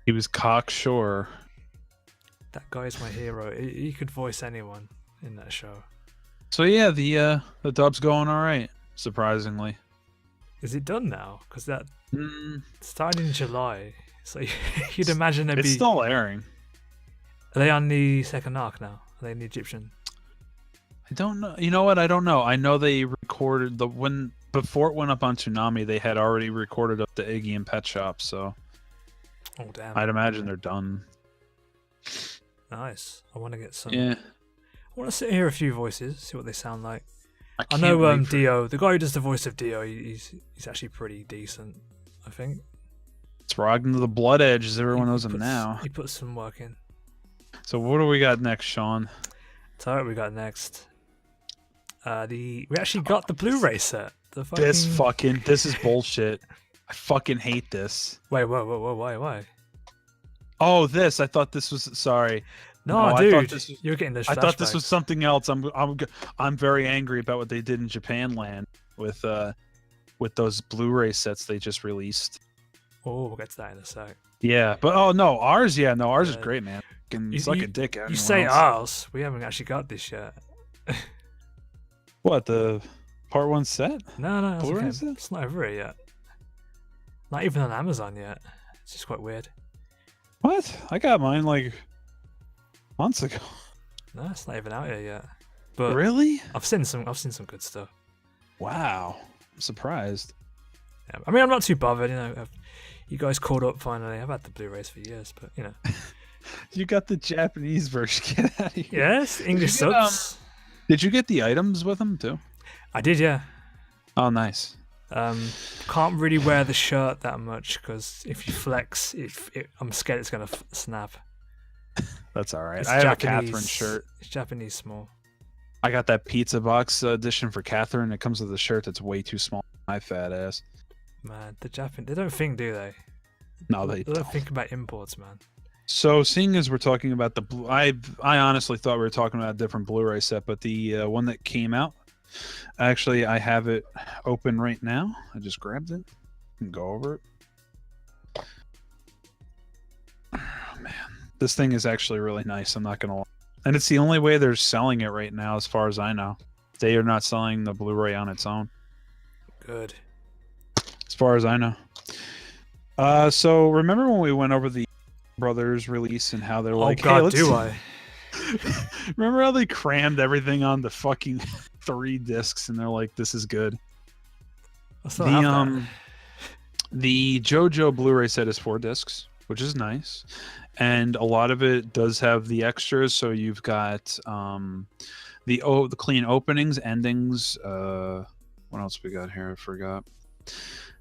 He was cocksure. That guy is my hero. He could voice anyone in that show. So yeah, the dub's going all right, surprisingly. Is it done now? Because that Mm, started in July. So you'd imagine they'd it's be... still airing. Are they on the second arc now? Are they in the Egyptian? I don't know. You know what? I don't know. I know they recorded before it went up on Toonami, they had already recorded up the Iggy and Pet Shop, so Oh, damn. I'd imagine they're done. Nice. I want to get some... Yeah. I want to sit and hear a few voices, see what they sound like. I can't know wait for- Dio, the guy who does the voice of Dio, he's actually pretty decent, I think. It's rocking to the Blood Edge, as everyone knows him puts- now. He puts some work in. So what do we got next, Shaun? So what we got next? We actually got the Blu-ray set. The fucking... This is bullshit. I fucking hate this. Wait, whoa, why? Oh, this. I thought this was. Sorry. No, I thought dude, this was- you're getting those I thought this flashbacks. was something else. I'm very angry about what they did in Japan land with those Blu-ray sets they just released. Oh, we'll get to that in a sec. Yeah, but ours is Yeah. great, man. Fucking You- suck you- a dick. You everyone say else. ours, we haven't actually got this yet. What, the part 1 set? No, it's, Blu-ray okay. set? It's not over it yet. Not even on Amazon yet. It's just quite weird. What? I got mine like months ago. No, it's not even out here yet. But Really? I've seen some good stuff. Wow. I'm surprised. Yeah, I mean, I'm not too bothered. You know, you guys caught up finally. I've had the Blu-rays for years, but you know. You got the Japanese version. Get out of here. Yes, English you get, subs. Did you get the items with them too? I did, yeah. Oh, nice. Can't really wear the shirt that much because if you flex, I'm scared it's gonna snap. That's all right. It's I have Japanese, a Catherine shirt. It's Japanese small. I got that pizza box edition for Catherine. It comes with a shirt that's way too small for my fat ass. Man, the Japan, they don't think, do they? No, they They don't don't. think about imports, man. So, seeing as we're talking about the blue, I honestly thought we were talking about a different Blu-ray set, but the one that came out, actually, I have it open right now. I just grabbed it and go over it. Oh, man, this thing is actually really nice. I'm not gonna lie, and it's the only way they're selling it right now, as far as I know. They are not selling the Blu-ray on its own, Good. as far as I know. So remember when we went over the Brothers release and how they're like, oh God, hey, let's... do I? Remember how they crammed everything on the fucking 3 discs and they're like, this is good. I still The have that. The JoJo Blu-ray set is 4 discs, which is nice, and a lot of it does have the extras. So you've got the clean openings, endings. What else we got here? I forgot.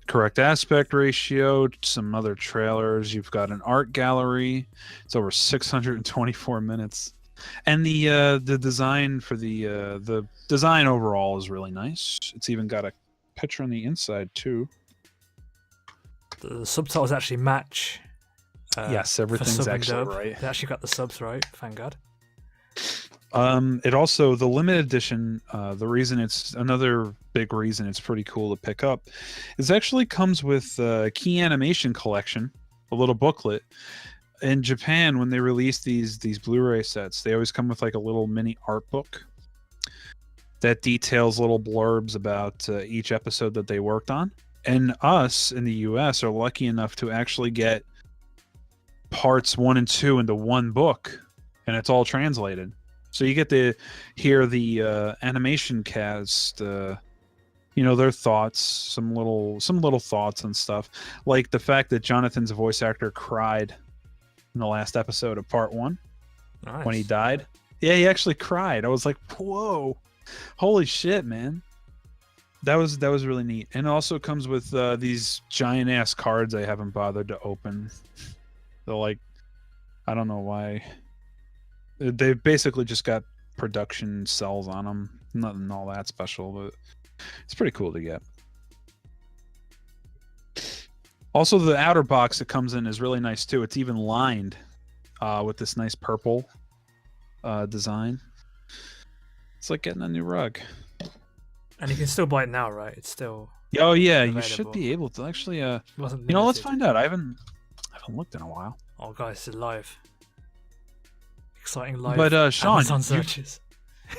Correct aspect ratio, some other trailers. You've got an art gallery. It's over 624 minutes, and the design for the design overall is really nice. It's even got a picture on the inside too. The subtitles actually match. Yes, everything's sub and actually dub. right. They actually got the subs right. Thank God. It also, the limited edition, the reason it's another big reason it's pretty cool to pick up is actually comes with a key animation collection, a little booklet. In Japan, when they release these Blu-ray sets, they always come with like a little mini art book that details little blurbs about each episode that they worked on. And us in the US are lucky enough to actually get parts 1 and 2 into one book, and it's all translated. So you get to hear the animation cast, their thoughts, some little thoughts and stuff, like the fact that Jonathan's voice actor cried in the last episode of part 1 when he died. Yeah, he actually cried. I was like, whoa, holy shit, man. That was really neat. And it also comes with these giant ass cards I haven't bothered to open. They're like, I don't know why. They've basically just got production cells on them. Nothing all that special, but it's pretty cool to get. Also, the outer box that comes in is really nice too. It's even lined with this nice purple design. It's like getting a new rug. And you can still buy it now, right? It's still. Oh yeah, available. You should be able to actually. Wasn't let's limited. find out. I haven't looked in a while. Oh, guys, it's live. Exciting live. But Shaun, Amazon searches.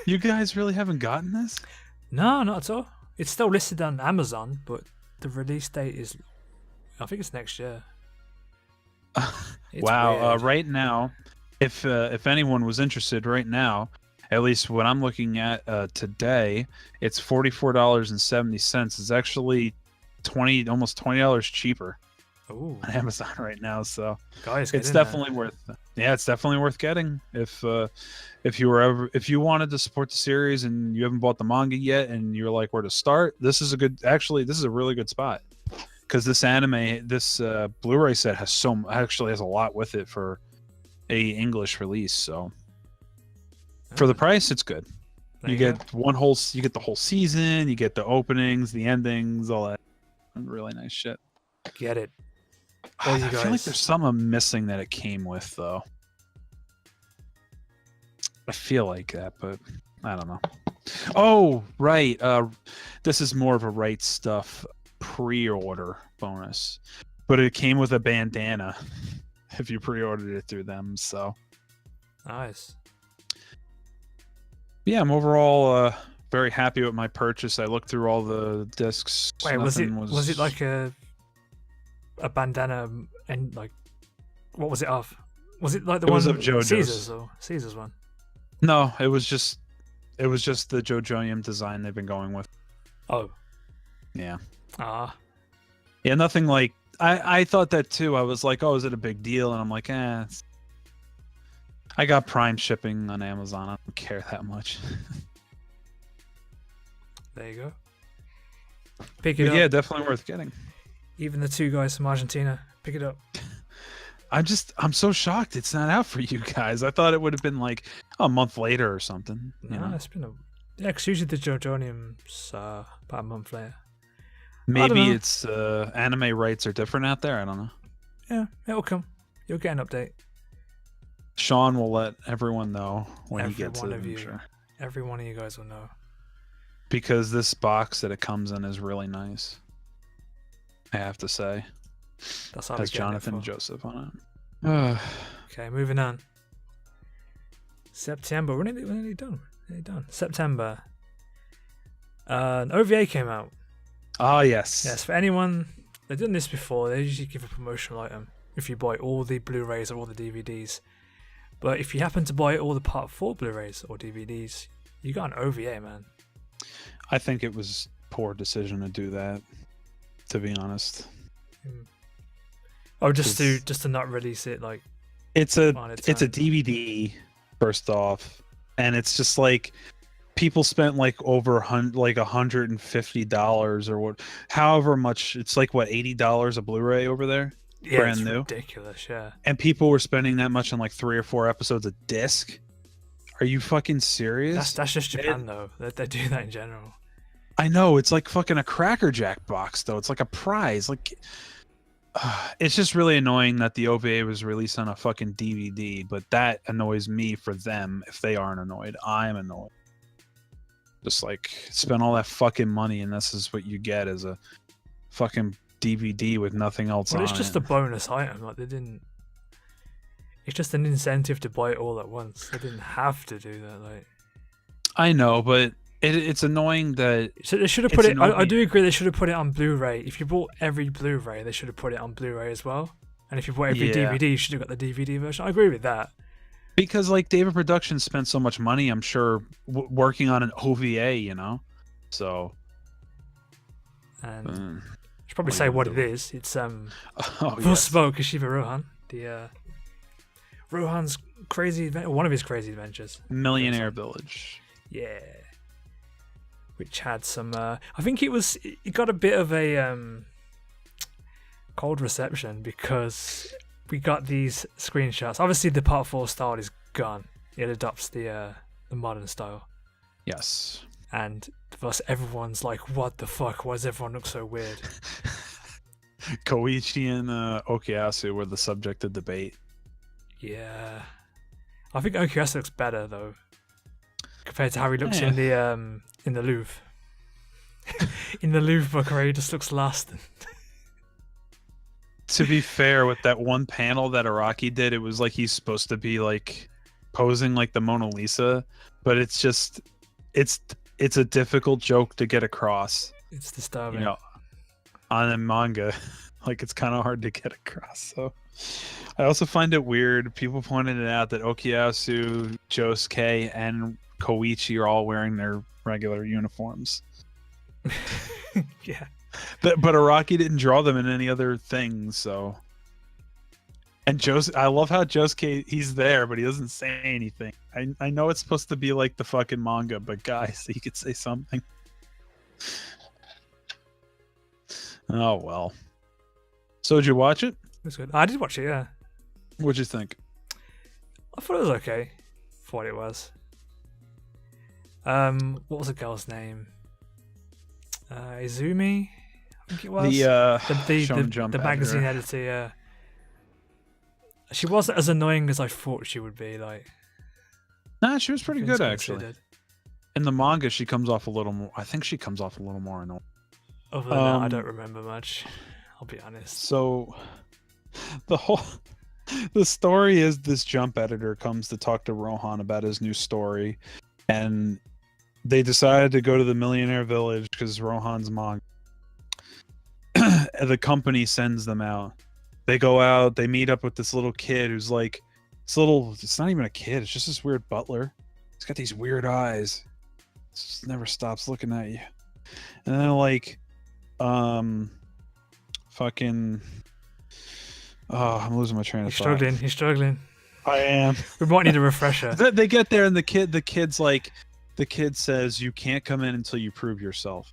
You guys really haven't gotten this? No, not at all. It's still listed on Amazon, but the release date is, I think it's next year. It's Wow! weird. Right now, if anyone was interested, right now, at least what I'm looking at today, it's $44.70. It's actually almost $20 cheaper Ooh, on Amazon right now. So guys, it's definitely worth. Yeah, it's definitely worth getting if you wanted to support the series and you haven't bought the manga yet and you're like where to start. This is a really good spot because this Blu-ray set has has a lot with it for a English release. So for the price, it's good. You get the whole season, you get the openings, the endings, all that really nice shit. Get it. I feel like there's some I'm missing that it came with though. I feel like that, but I don't know. Oh, right. This is more of a Right Stuff pre-order bonus, but it came with a bandana if you pre-ordered it through them. So Nice. yeah, I'm overall very happy with my purchase. I looked through all the discs. Wait, was it like a bandana and like what was it of? Was it like the It one was of JoJo's. Caesar's one? No, it was just the JoJo design they've been going with. Oh. Yeah. Yeah, nothing like I thought that too. I was like, oh, is it a big deal? And I'm like, I got Prime shipping on Amazon. I don't care that much. There you go. Pick it up. Yeah, definitely worth getting. Even the 2 guys from Argentina, pick it up. I'm so shocked it's not out for you guys. I thought it would have been like a month later or something. No, it's been because usually the JoJonium's about a month later. Maybe it's anime rights are different out there. I don't know. Yeah, it'll come. You'll get an update. Shaun will let everyone know when he gets it. I'm sure. Every one of you guys will know. Because this box that it comes in is really nice. I have to say. That's how has Jonathan and Joseph on it. Okay, moving on. September. We're nearly done. September. An OVA came out. Ah, yes. Yes, for anyone, they've done this before. They usually give a promotional item if you buy all the Blu-rays or all the DVDs. But if you happen to buy all the Part 4 Blu-rays or DVDs, you got an OVA, man. I think it was a poor decision to do that, to be honest. Oh, just to not release it like it's a on its it's a own. DVD first off, and it's just like people spent like over $150 or what, however much. It's like what, $80 a Blu-ray over there, Yeah, brand it's new, ridiculous. Yeah, and people were spending that much on like 3 or 4 episodes a disc. Are you fucking serious? that's just Japan though. They do that in general. I know, it's like fucking a Cracker Jack box though. It's like a prize. Like, it's just really annoying that the OVA was released on a fucking DVD, but that annoys me for them. If they aren't annoyed, I'm annoyed. Just like, spend all that fucking money and this is what you get as a fucking DVD with nothing else Well, on it's just it. a bonus item. Like they didn't. It's just an incentive to buy it all at once. They didn't have to do that. Like I know, but it's annoying that so they should have put it. I do agree. They should have put it on Blu-ray. If you bought every Blu-ray, they should have put it on Blu-ray as well. And if you bought every DVD, you should have got the DVD version. I agree with that. because like David Productions spent so much money, I'm sure, working on an OVA, you know. So, And I should probably what say are you what gonna it do? is. It's oh, Full yes. Smoke Kashiba Rohan. The Rohan's one of his crazy adventures. Millionaire Village. Yeah. Which had some I think it got a bit of a cold reception because we got these screenshots. Obviously the part 4 style is gone. It adopts the modern style. Yes. And thus everyone's like, what the fuck? Why does everyone look so weird? Koichi and Okuyasu were the subject of debate. Yeah. I think Okuyasu looks better though. Compared to how he looks in the Louvre. In the Louvre book where he just looks lost. To be fair, with that one panel that Araki did, it was like he's supposed to be like posing like the Mona Lisa, but it's just it's a difficult joke to get across. It's disturbing. You know, on a manga, like it's kind of hard to get across. So I also find it weird. People pointed it out that Okuyasu, Josuke, and Koichi are all wearing their regular uniforms. Yeah. But Araki didn't draw them in any other things, so. And I love how Josuke, he's there, but he doesn't say anything. I know it's supposed to be like the fucking manga, but guys, he could say something. Oh well. So did you watch it? It was good. I did watch it, yeah. What'd you think? I thought it was okay for what it was. What was the girl's name? Izumi, I think it was. The magazine editor, yeah. She wasn't as annoying as I thought she would be, like. Nah, she was pretty good actually. Considered. In the manga, she comes off a little more. I think she comes off a little more annoying. Other than that, I don't remember much. I'll be honest. So, the story is this Jump editor comes to talk to Rohan about his new story, and they decided to go to the Millionaire Village because Rohan's manga. The company sends them out. They go out. They meet up with this little kid who's like, it's not even a kid. It's just this weird butler. He's got these weird eyes. Just never stops looking at you. And then like, fucking. Oh, I'm losing my train of thought. He's struggling. I am. We might need a refresher. They get there and the kid says you can't come in until you prove yourself.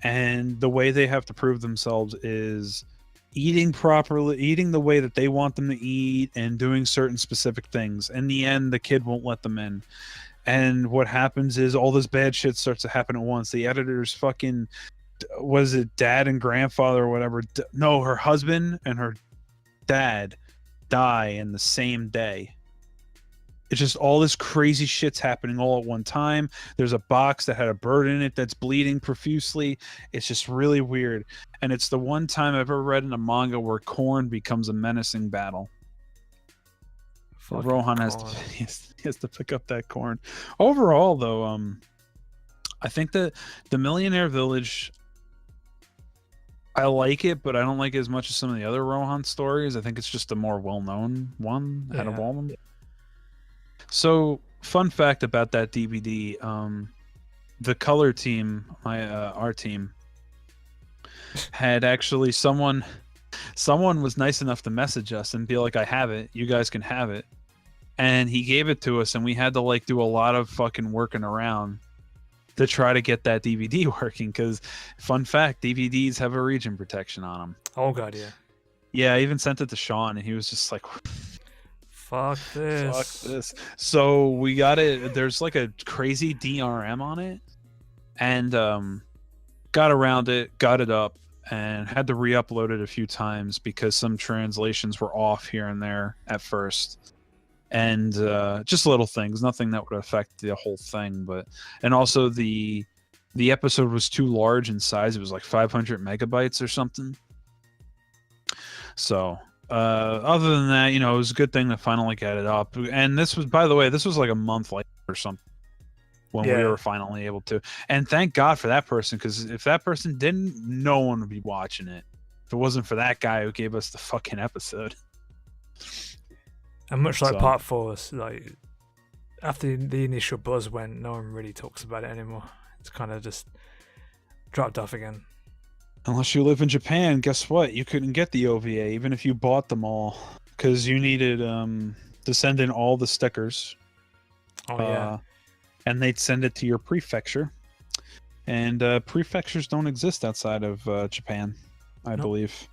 And the way they have to prove themselves is eating properly, eating the way that they want them to eat, and doing certain specific things. In the end, the kid won't let them in. And what happens is all this bad shit starts to happen at once. The editor's fucking, was it dad and grandfather or whatever? No, her husband and her dad die in the same day. It's just all this crazy shit's happening all at one time. There's a box that had a bird in it that's bleeding profusely. It's just really weird. And it's the one time I've ever read in a manga where corn becomes a menacing battle. Rohan has to pick up that corn. Overall, though, I think that the Millionaire Village, I like it, but I don't like it as much as some of the other Rohan stories. I think it's just a more well-known one out of all of them. So, fun fact about that DVD, the color team, our team, had actually someone someone was nice enough to message us and be like, I have it, you guys can have it. And he gave it to us, and we had to like do a lot of fucking working around to try to get that DVD working, because fun fact, DVDs have a region protection on them. Oh god, yeah. Yeah, I even sent it to Shaun, and he was just like, Fuck this. fuck this. So we got it. There's like a crazy DRM on it, and got around it, got it up, and had to re-upload it a few times because some translations were off here and there at first. And just little things, nothing that would affect the whole thing. But and also the episode was too large in size. It was like 500 megabytes or something. So other than that, you know, it was a good thing to finally get it up. And this was, by the way, this was like a month later or something when we were finally able to. And thank God for that person, because if that person didn't, no one would be watching it. If it wasn't for that guy who gave us the fucking episode. And much like part 4, like after the initial buzz went, no one really talks about it anymore. It's kind of just dropped off again. Unless you live in Japan, guess what? You couldn't get the OVA even if you bought them all, because you needed to send in all the stickers. Oh yeah. And they'd send it to your prefecture, and prefectures don't exist outside of Japan, I believe.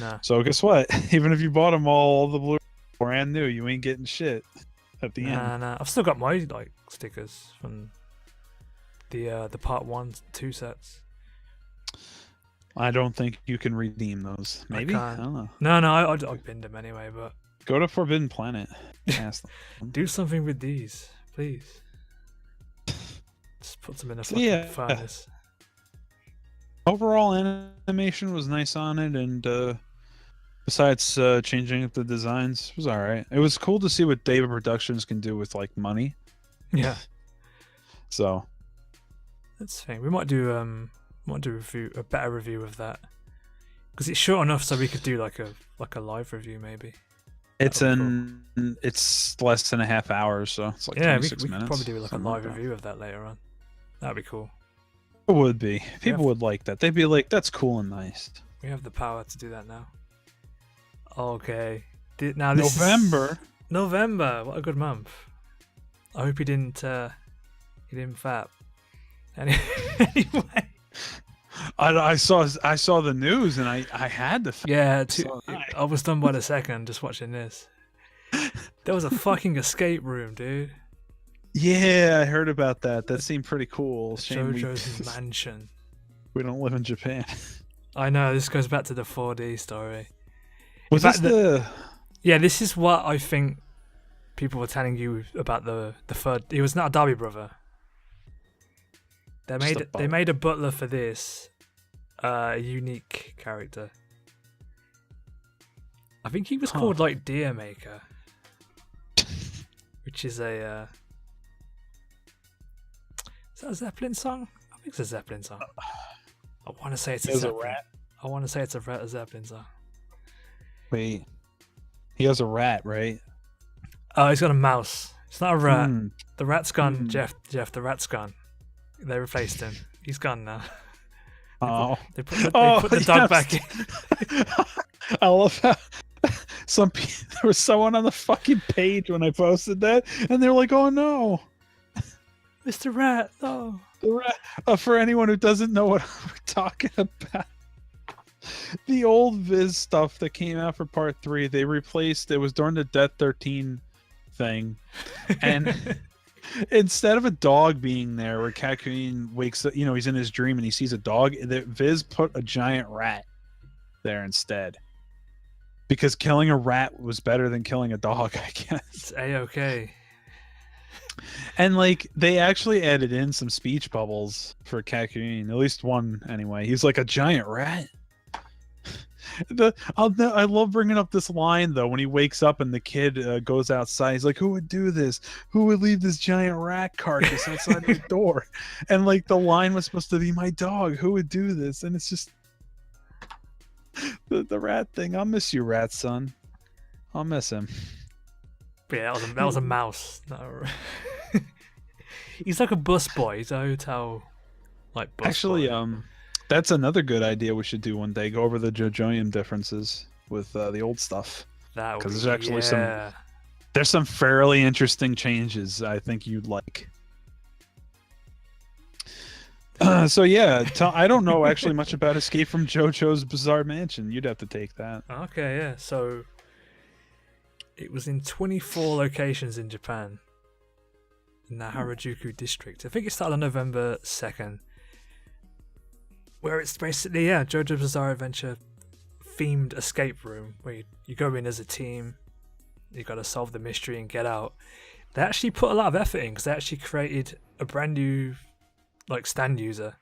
No. So guess what? Even if you bought them all the blue brand new, you ain't getting shit at the end. Nah. I've still got my like stickers from the part 1, 2 sets. I don't think you can redeem those. Maybe? I don't know. No, I binned them anyway, but... Go to Forbidden Planet. Ask them. Do something with these, please. Just put them in a fucking furnace. Overall, animation was nice on it, and besides changing up the designs, it was alright. It was cool to see what David Productions can do with, like, money. Yeah. So... That's the thing. We might do a better review of that, because it's short enough so we could do like a live review maybe. It's it's less than a half hour, so it's like 26 we minutes. Could probably do like a live review of that later on. That'd be cool. It would be. People would like that. They'd be like, "That's cool and nice." We have the power to do that now. Okay. Now this November. What a good month. I hope he didn't fap. Anyway. I saw the news, and I had to. Yeah, I was done by the second just watching this. There was a fucking escape room, dude. Yeah, I heard about that. That seemed pretty cool. JoJo's mansion. We don't live in Japan. I know, this goes back to the 4D story. Was this the... Yeah, this is what I think people were telling you about the third... He was not a Derby brother. They made a butler for this, a unique character. I think he was called like Deer Maker, which is a... Is that a Zeppelin song? I think it's a Zeppelin song. I want to say it's a Zeppelin. rat. I want to say it's a Zeppelin song. Wait, he has a rat, right? Oh, he's got a mouse. It's not a rat. The rat's gone, Jeff. The rat's gone. They replaced him. He's gone now. They put the dog back in. I love how there was someone on the fucking page when I posted that, and they're like, "Oh no, Mr. Rat, no." The rat. For anyone who doesn't know what we're talking about, the old Viz stuff that came out for Part 3, they replaced. It was during the Death 13 thing, and instead of a dog being there, where Kakyoin wakes up, he's in his dream and he sees a dog. Viz put a giant rat there instead, because killing a rat was better than killing a dog, I guess. It's A-okay. And like they actually added in some speech bubbles for Kakyoin, at least one anyway. He's like a giant rat. I love bringing up this line though when he wakes up and the kid goes outside. He's like, "Who would do this? Who would leave this giant rat carcass outside the door?" And like the line was supposed to be, "My dog. Who would do this?" And it's just the rat thing. I'll miss you, rat son. I'll miss him. But yeah, that was a mouse. He's like a bus boy. He's a hotel bus boy. That's another good idea we should do one day. Go over the JoJoian differences with the old stuff. That would Because be, there's actually yeah. there's some fairly interesting changes I think you'd like. So yeah, I don't know actually much about Escape from JoJo's Bizarre Mansion. You'd have to take that. Okay, yeah. So it was in 24 locations in Japan, in the Harajuku district. I think it started on November 2nd, where it's basically, yeah, JoJo's Bizarre Adventure themed escape room where you go in as a team, you got to solve the mystery and get out. They actually put a lot of effort in because they actually created a brand new like stand user,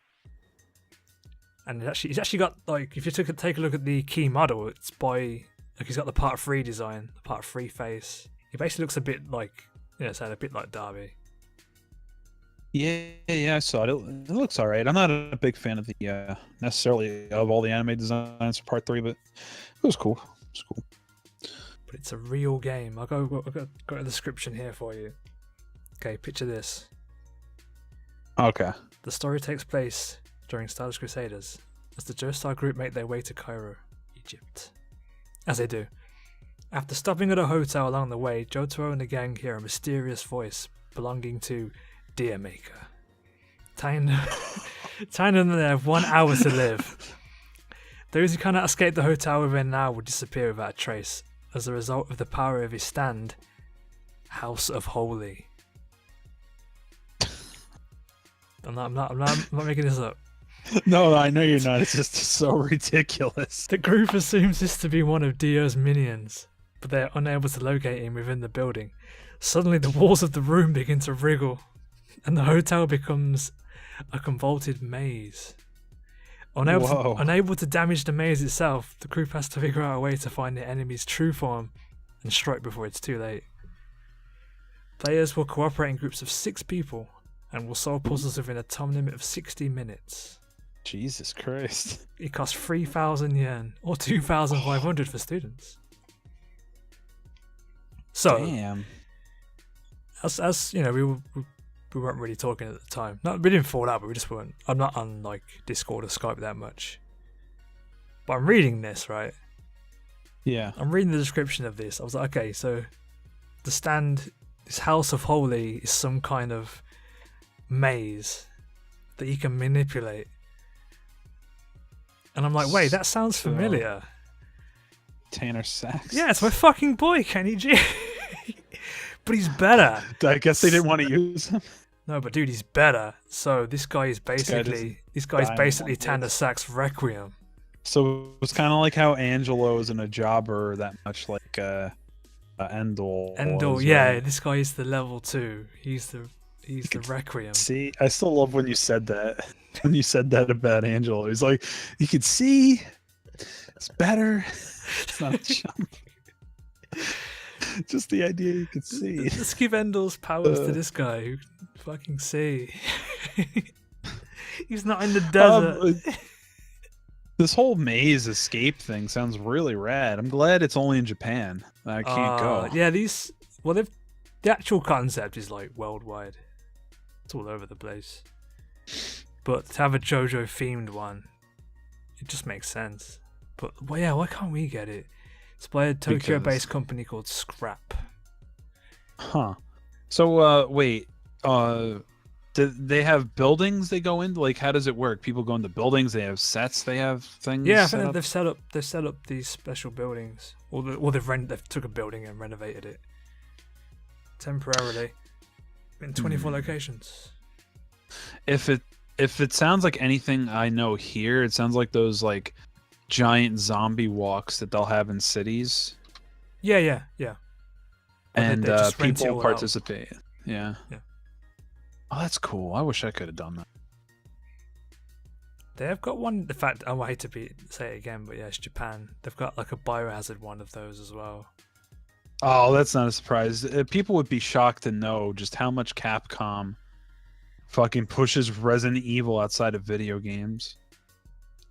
and he's actually got, like, if you take a look at the key model, it's by, like, he's got the part 3 design, the part 3 face. He basically looks a bit like, yeah, a bit like Darby. Yeah, I saw it. It looks all right. I'm not a big fan of the necessarily of all the anime designs for part 3, but it was cool. It's cool. But it's a real game. I've got a description here for you. Okay, picture this. Okay. The story takes place during Stardust Crusaders as the Joestar group make their way to Cairo, Egypt. As they do. After stopping at a hotel along the way, Jotaro and the gang hear a mysterious voice belonging to Deer Maker, telling them they have 1 hour to live. Those who cannot escape the hotel within an hour will disappear without a trace as a result of the power of his stand, House of Holy. I'm not making this up. No, I know you're not. It's just so ridiculous. The group assumes this to be one of Dio's minions, but they are unable to locate him within the building. Suddenly, the walls of the room begin to wriggle, and the hotel becomes a convoluted maze. Unable to damage the maze itself, the group has to figure out a way to find the enemy's true form and strike before it's too late. Players will cooperate in groups of 6 people and will solve puzzles within a time limit of 60 minutes. Jesus Christ. It costs 3,000 yen or 2,500 for students. So, damn. As you know, we weren't really talking at the time. No, we didn't fall out, but we just weren't. I'm not on like Discord or Skype that much. But I'm reading this, right? Yeah. I'm reading the description of this. I was like, okay, so the stand, this House of Holy, is some kind of maze that you can manipulate. And I'm like, wait, that sounds familiar. Tanner Sachs. Yeah, it's my fucking boy, Kenny G. But he's better. I guess they didn't want to use him. No, but dude, he's better. So this guy is basically Tanner Sachs Requiem. So it's kind of like how Angelo isn't a jobber that much like Endel. Endel, yeah, right? This guy is the level 2. He's the Requiem. See, I still love when you said that. When you said that about Angelo, he's like, you could see, it's better. It's not a jump. Just the idea you could see. Let's give Endel's powers to this guy who can fucking see. He's not in the desert. This whole maze escape thing sounds really rad. I'm glad it's only in Japan. I can't go. Yeah, the actual concept is like worldwide. It's all over the place. But to have a JoJo themed one, it just makes sense. But well, yeah, why can't we get it? It's by a Tokyo-based company called Scrap. Huh. So, wait. Do they have buildings they go into? Like, how does it work? People go into buildings. They have sets. They have things. Yeah, I think they've set up these special buildings, or they've took a building and renovated it temporarily in 24 locations. If it sounds like anything I know here, it sounds like those like giant zombie walks that they'll have in cities. Yeah. And people participate. Yeah. Oh, that's cool. I wish I could have done that. They have got one. In fact, I hate to say it again, but yeah, it's Japan. They've got like a biohazard one of those as well. Oh, that's not a surprise. People would be shocked to know just how much Capcom fucking pushes Resident Evil outside of video games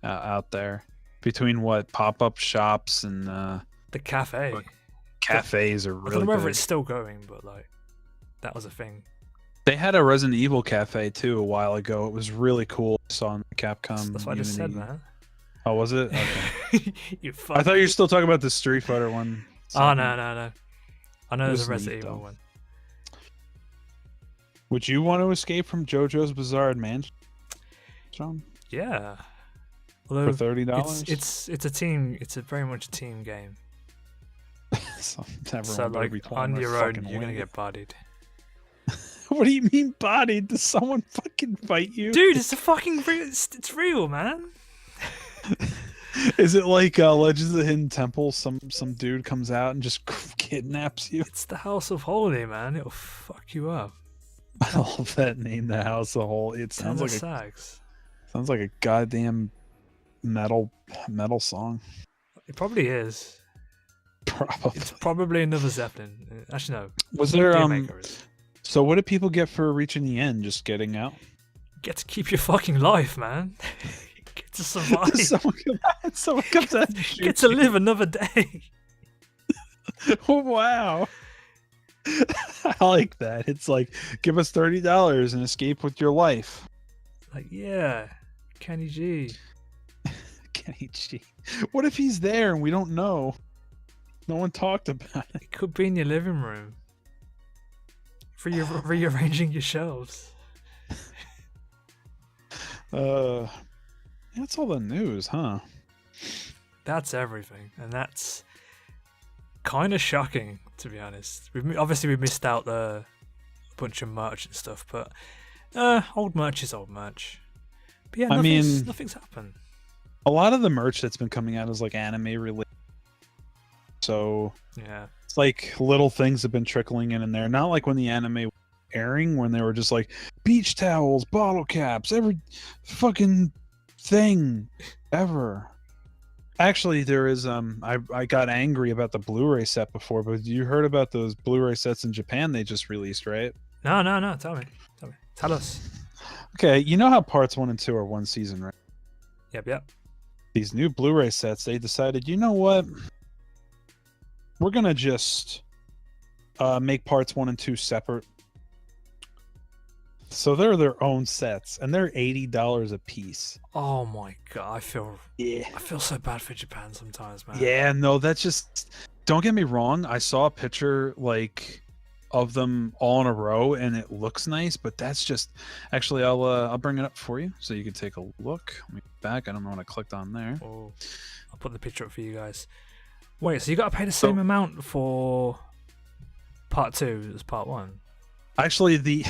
out there. Between what pop-up shops and the cafe. Cafes are really. I don't know whether big. it's still going, but like that was a thing. They had a Resident Evil cafe too a while ago. It was really cool. I saw on the Capcom. That's what I just said, Unity. man. Oh, was it? Okay. You I thought you were still talking about the Street Fighter one. Oh no. I know there's a was Resident neat, Evil though. one. Would you want to escape from JoJo's Bizarre Adventure, Shaun, Yeah. for Although $30? it's a team. It's a very much a team game. So everyone So better be like playing on their your own, fucking you're gonna wing. get bodied. What do you mean bodied? Does someone fucking fight you? Dude, it's a fucking real. It's real, man. Is it like Legends of the Hidden Temple? Some dude comes out and just kidnaps you. It's the House of Holy, man. It'll fuck you up. I love that name, the House of Holy. It sounds like Sags. sounds like a goddamn metal song. It probably is. Probably. It's probably another Zeppelin. Actually, no. Was there Maker is. So what do people get for reaching the end? Just getting out? Get to keep your fucking life, man. Get to survive. someone comes out and shoots Get to you. live another day. Oh, wow. I like that. It's like, give us $30 and escape with your life. Like, yeah, Kenny G. Kenny G. What if he's there and we don't know? No one talked about it. It could be in your living room. Rearranging your shelves. That's all the news, huh? That's everything, and that's kind of shocking, to be honest. Obviously we missed out a bunch of merch and stuff, but old merch is old merch. But yeah, nothing's happened. A lot of the merch that's been coming out is like anime related. So Yeah. it's like little things have been trickling in there. Not like when the anime was airing, when they were just like beach towels, bottle caps, every fucking thing ever. Actually, there is I got angry about the Blu-ray set before, but you heard about those Blu-ray sets in Japan they just released, right? No. Tell me. Tell us. Okay, you know how parts 1 and 2 are one season, right? Yep. These new Blu-ray sets, they decided, you know what? We're gonna just make parts 1 and 2 separate. So they're their own sets, and they're $80 a piece. Oh my god, I feel Yeah. so bad for Japan sometimes, man. Yeah, no, that's just. Don't get me wrong. I saw a picture like of them all in a row, and it looks nice. But that's just. Actually, I'll bring it up for you so you can take a look. Let me get back. I don't know what I clicked on there. Oh, I'll put the picture up for you guys. Wait, so you got to pay the same amount for part 2 as part 1? Actually,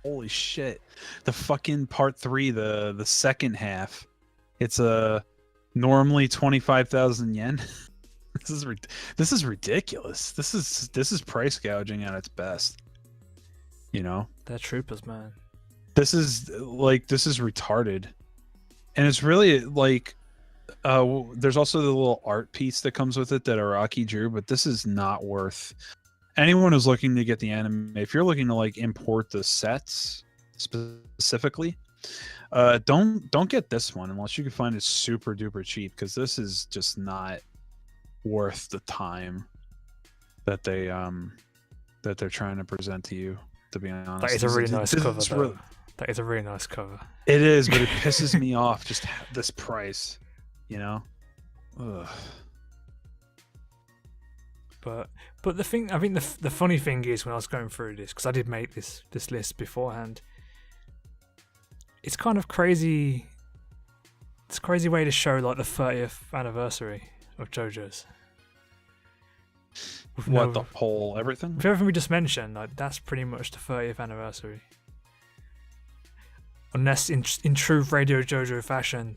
holy shit, the fucking part 3, the second half, it's normally 25,000 yen. This is ridiculous. This is price gouging at its best. You know, They're troopers, man. this is retarded, and it's really like, there's also the little art piece that comes with it that Araki drew, but this is not worth. Anyone who's looking to get the anime, if you're looking to like import the sets specifically, don't get this one unless you can find it super duper cheap, because this is just not worth the time that they're trying to present to you, to be honest. That is a really nice cover, though. Really, That is a really nice cover. it is, but it pisses me off just this price, you know. Ugh. But the thing, I think the funny thing is, when I was going through this, because I did make this list beforehand, it's kind of crazy. It's a crazy way to show like the 30th anniversary of JoJo's. With The whole everything? with everything we just mentioned, like that's pretty much the 30th anniversary. Unless in true RaDIO JoJo fashion,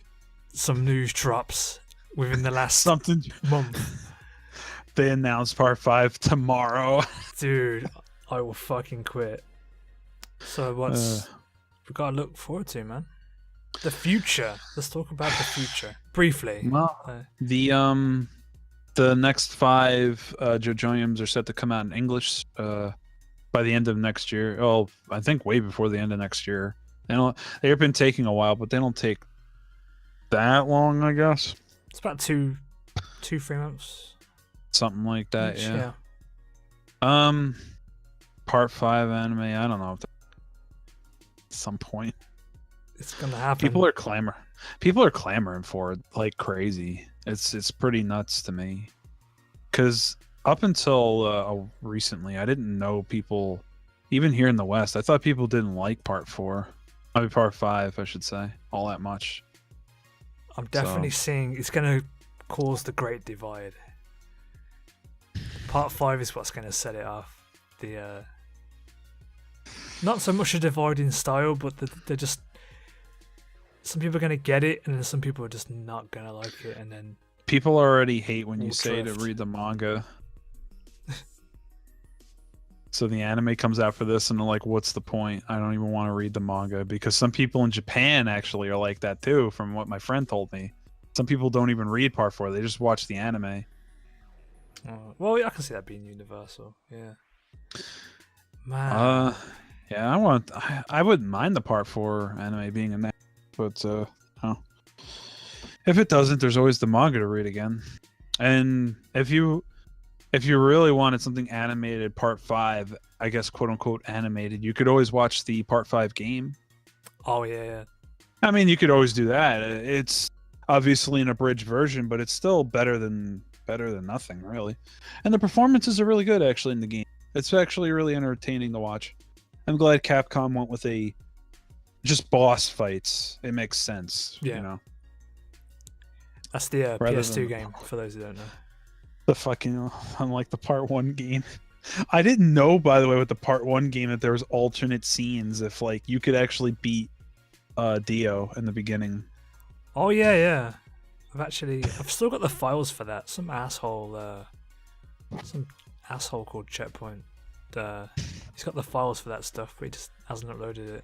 some news drops within the last Something. month. They announced part 5 tomorrow. Dude, I will fucking quit. So what's we gotta look forward to, man? The future. Let's talk about the future briefly. Well, the next 5 JoJoiums are set to come out in English by the end of next year. Oh, I think way before the end of next year. They've been taking a while, but they don't take that long, I guess. It's about 2-3 months. Something like that, each, yeah. Part 5 anime, I don't know if some point. It's gonna happen. People are clamoring for it like crazy. It's pretty nuts to me. Because up until recently, I didn't know people, even here in the West, I thought people didn't like Part 4. I mean, Part 5, I should say, all that much. I'm definitely seeing it's going to cause the Great Divide. Part 5 is what's going to set it off. Not so much a divide in style, but they're just... Some people are going to get it, and then some people are just not going to like it, and then... People already hate when you We'll say drift. to read the manga. So the anime comes out for this, and they're like, what's the point? I don't even want to read the manga. Because some people in Japan actually are like that too, from what my friend told me. Some people don't even read Part 4, they just watch the anime. Well, I can see that being universal. Yeah. Man. Yeah, I wouldn't mind the Part 4 anime being in there. But, if it doesn't, there's always the manga to read again. And if you really wanted something animated, Part 5, I guess, quote unquote animated, you could always watch the Part 5 game. Oh yeah. I mean, you could always do that. It's obviously an abridged version, but it's still better than nothing, really. And the performances are really good, actually, in the game. It's actually really entertaining to watch. I'm glad Capcom went with just boss fights. It makes sense, Yeah. you know. That's the Rather PS2 than- game, for those who don't know. The fucking, unlike the Part 1 game. I didn't know, by the way, with the Part 1 game that there was alternate scenes if, like, you could actually beat Dio in the beginning. Oh yeah. I've still got the files for that. Some asshole called Checkpoint. He's got the files for that stuff, but he just hasn't uploaded it.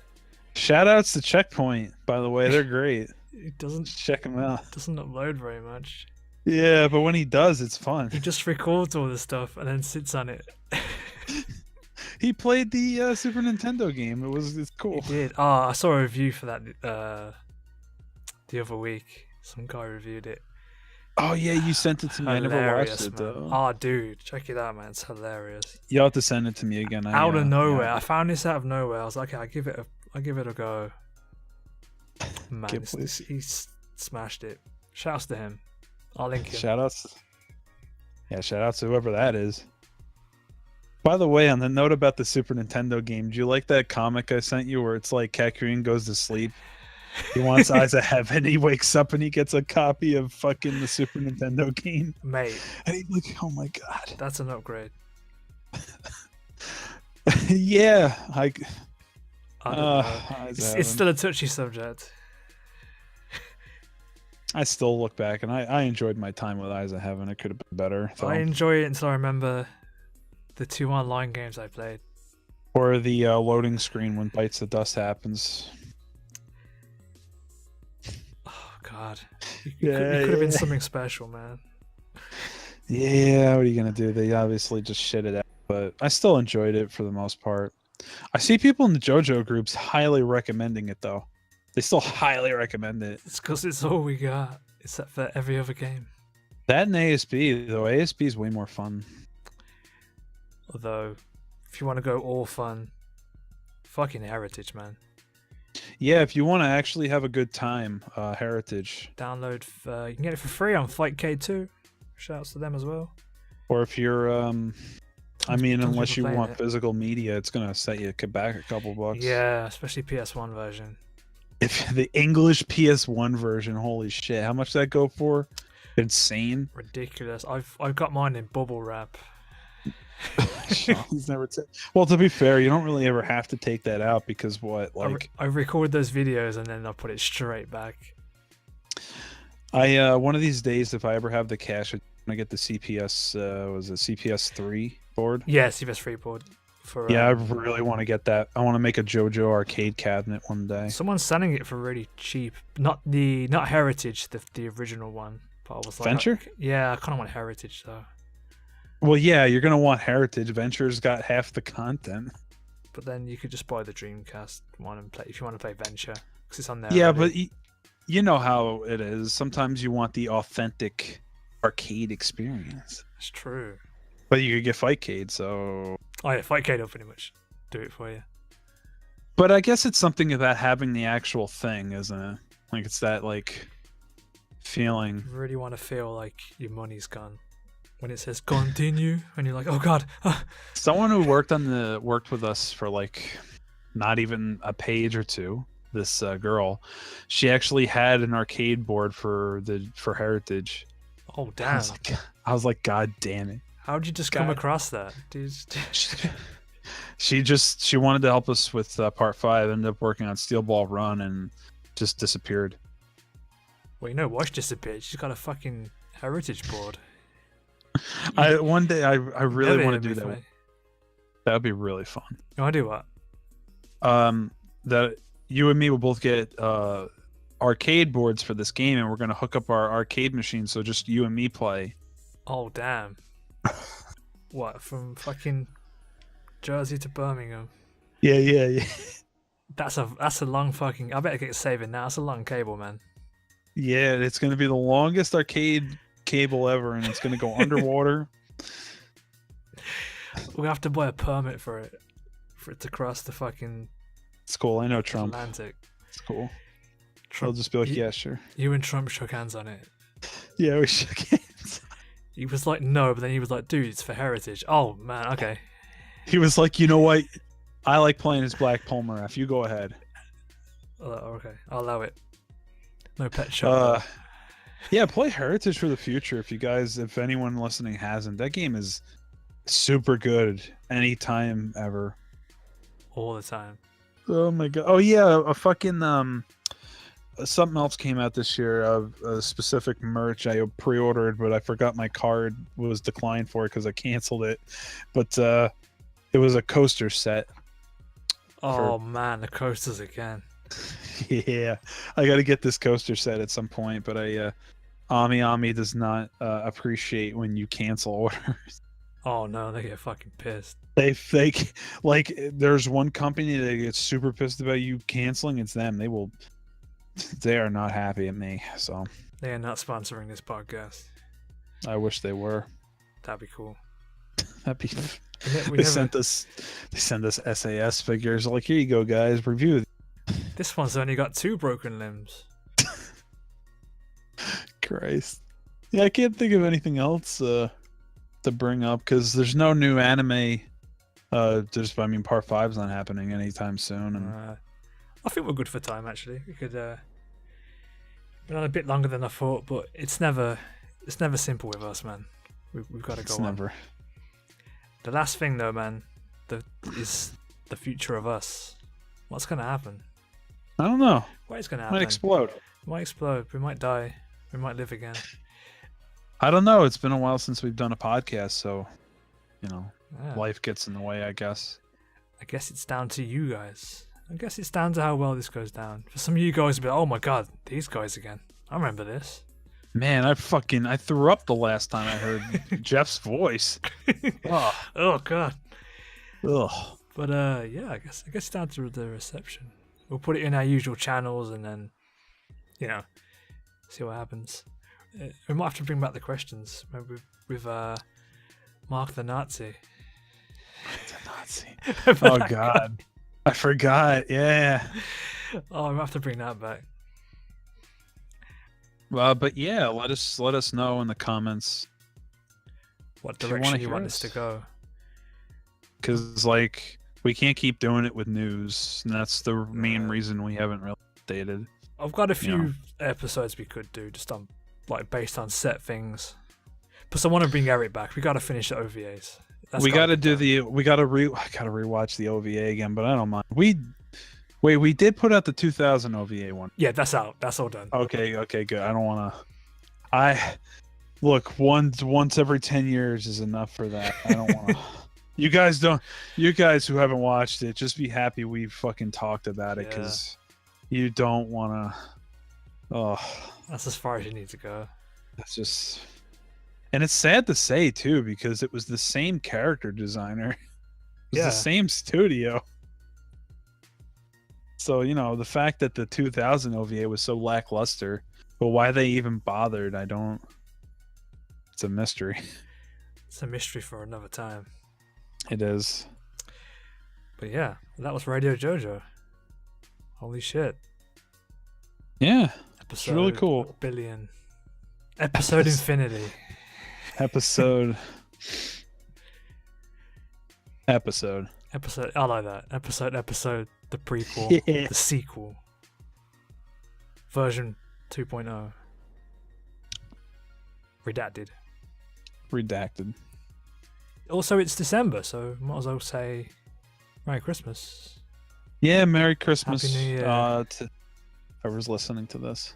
Shoutouts to Checkpoint, by the way. They're great. It doesn't Check them out. upload very much. Yeah, but when he does, it's fun. He just records all the stuff and then sits on it. He played the Super Nintendo game. It's cool. He did. I saw a review for that the other week. Some guy reviewed it. Oh yeah, you sent it to me. I never watched Hilarious, it man. though. Oh, dude, check it out, man. It's hilarious. You'll have to send it to me again. Out of nowhere, yeah. I found this out of nowhere. I was like, okay, I'll give it a go. Man, he smashed it. Shouts to him. I'll link him. Shoutouts. Yeah, shoutouts to whoever that is. By the way, on the note about the Super Nintendo game, do you like that comic I sent you where it's like Kakurin goes to sleep? He wants Eyes of Heaven. He wakes up and he gets a copy of fucking the Super Nintendo game. Mate. And he's like, oh my god. That's an upgrade. Yeah. I don't know. It's still a touchy subject. I still look back and I enjoyed my time with Eyes of Heaven. It could have been better. I enjoy it until I remember the 2 online games I played. Or the loading screen when Bites the Dust happens. Oh god. It Yeah, could have been something special, man. Yeah, what are you gonna do? They obviously just shit it out, but I still enjoyed it for the most part. I see people in the JoJo groups highly recommending it though. They still highly recommend it. It's because it's all we got, except for every other game. That and ASB, though. ASB is way more fun. Although, if you want to go all fun, fucking Heritage, man. Yeah, if you want to actually have a good time, Heritage. Download, you can get it for free on FightK2. Shouts to them as well. Or if you're, I mean, Tons of unless you people want playing it. physical media, it's gonna set you back a couple bucks. Yeah, especially PS1 version. If the English PS1 version, holy shit, how much that go for? Insane. Ridiculous. I've got mine in bubble wrap. He's never well, to be fair, you don't really ever have to take that out because what, like, I record those videos and then I put it straight back. one of these days, if I ever have the cash, I'm gonna get the CPS. Was it CPS 3 board? Yeah, CPS3 board. Yeah, I really want to get that. I want to make a JoJo arcade cabinet one day. Someone's selling it for really cheap. Not Heritage, the original one. But I was like, Venture? Yeah, I kind of want Heritage though. Well, yeah, you're gonna want Heritage. Venture's got half the content. But then you could just buy the Dreamcast one and play if you want to play Venture because it's on there. Yeah, already. but you know how it is. Sometimes you want the authentic arcade experience. It's true. But you could get Fightcade, so. Oh yeah, FightK will pretty much do it for you. But I guess it's something about having the actual thing, isn't it? Like it's that like feeling. You really want to feel like your money's gone. When it says continue, and you're like, oh god. Someone who worked with us for like not even a page or two. This girl, she actually had an arcade board for Heritage. Oh damn! I was like, God damn it! How'd you just come across that? She wanted to help us with part 5. Ended up working on Steel Ball Run and just disappeared. Well, you know, Wash disappeared. She's got a fucking Heritage board. One day I really want to do that. Me. That would be really fun. You want to do what? That you and me will both get arcade boards for this game, and we're gonna hook up our arcade machine, so just you and me play. Oh damn! What, from fucking Jersey to Birmingham? Yeah. That's a long fucking. I better get saving now. That's a long cable, man. Yeah, it's gonna be the longest arcade cable ever, and it's gonna go underwater. We have to buy a permit for it to cross the fucking. It's cool. I know Trump. Atlantic. It's cool. Trump, I'll just be like, yeah, sure. You and Trump shook hands on it. Yeah, we shook hands. He was like, no, but then he was like, dude, it's for Heritage. Oh man, okay. He was like, you know what? I like playing as Black Polnareff. You go ahead. Okay, I'll allow it. No pet shop. Yeah, play Heritage for the future. If anyone listening hasn't, that game is super good anytime ever. All the time. Oh my god. Oh yeah, a fucking something else came out this year of a specific merch I pre-ordered, but I forgot my card was declined for it because I canceled it. But it was a coaster set. Oh man, the coasters again. Yeah, I got to get this coaster set at some point, but Ami does not appreciate when you cancel orders. Oh no, they get fucking pissed. They fake like there's one company that gets super pissed about you canceling. It's them. They are not happy at me. So they are not sponsoring this podcast. I wish they were. That'd be cool. That'd be. They sent us SAS figures. Like, here you go, guys. Review. This one's only got 2 broken limbs. Christ. Yeah, I can't think of anything else to bring up because there's no new anime. Part 5's not happening anytime soon. And I think we're good for time. Actually, we could been on a bit longer than I thought, but it's never simple with us, man. We've got to go on. Never. The last thing, though, man, is the future of us. What's gonna happen? I don't know. What is gonna happen? Might explode. We might die. We might live again. I don't know. It's been a while since we've done a podcast, so life gets in the way, I guess. I guess it's down to you guys. I guess it's down to how well this goes down. For some of you guys, will be like, oh my god, these guys again. I remember this. Man, I threw up the last time I heard Jeff's voice. Oh god. Ugh. But yeah, I guess it's down to the reception. We'll put it in our usual channels and then, see what happens. We might have to bring back the questions. Maybe with Mark the Nazi. Oh god, I forgot. Yeah. Oh, we have to bring that back. But yeah, let us know in the comments what direction you want us to go. Because we can't keep doing it with news, and that's the main reason we haven't really updated. I've got a few episodes we could do just on based on set things. Plus, I want to bring Eric back. We got to finish the OVAs. I gotta rewatch the OVA again, but I don't mind. We did put out the 2000 OVA one. Yeah, that's out. That's all done. Okay, good. I don't want to. Look, once every 10 years is enough for that. I don't want to. You guys who haven't watched it, just be happy we fucking talked about it because you don't want to. Oh, that's as far as you need to go. That's just. And it's sad to say too because it was the same character designer. It was the same studio. So, the fact that the 2000 OVA was so lackluster, but why they even bothered, it's a mystery. It's a mystery for another time. It is. But yeah, that was RaDIO JoJo. Holy shit. Yeah. Episode really cool. billion. Episode infinity. Episode. I like that. Episode, the prequel, Yeah. the sequel. Version 2.0. Redacted. Also, it's December, so might as well say Merry Christmas. Yeah, Merry Christmas. Happy New Year. To whoever's listening to this.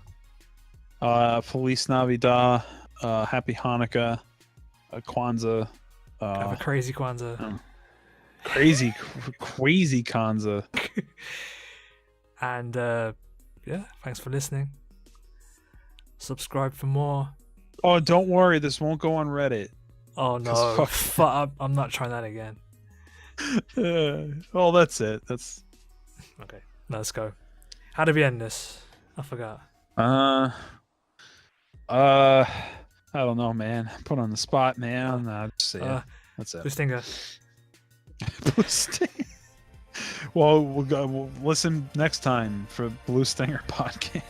Feliz Navidad. Happy Hanukkah. Kwanzaa. Have a crazy Kwanzaa. Crazy Kwanzaa. And yeah, thanks for listening. Subscribe for more. Oh, don't worry, this won't go on Reddit. Oh no, I'm not trying that again. Well, that's it. That's okay. Let's go. How did we end this? I forgot. I don't know, man. Put on the spot, man. Just, yeah, that's it. Blue Stinger. Blue Stinger. Well, we'll listen next time for Blue Stinger podcast.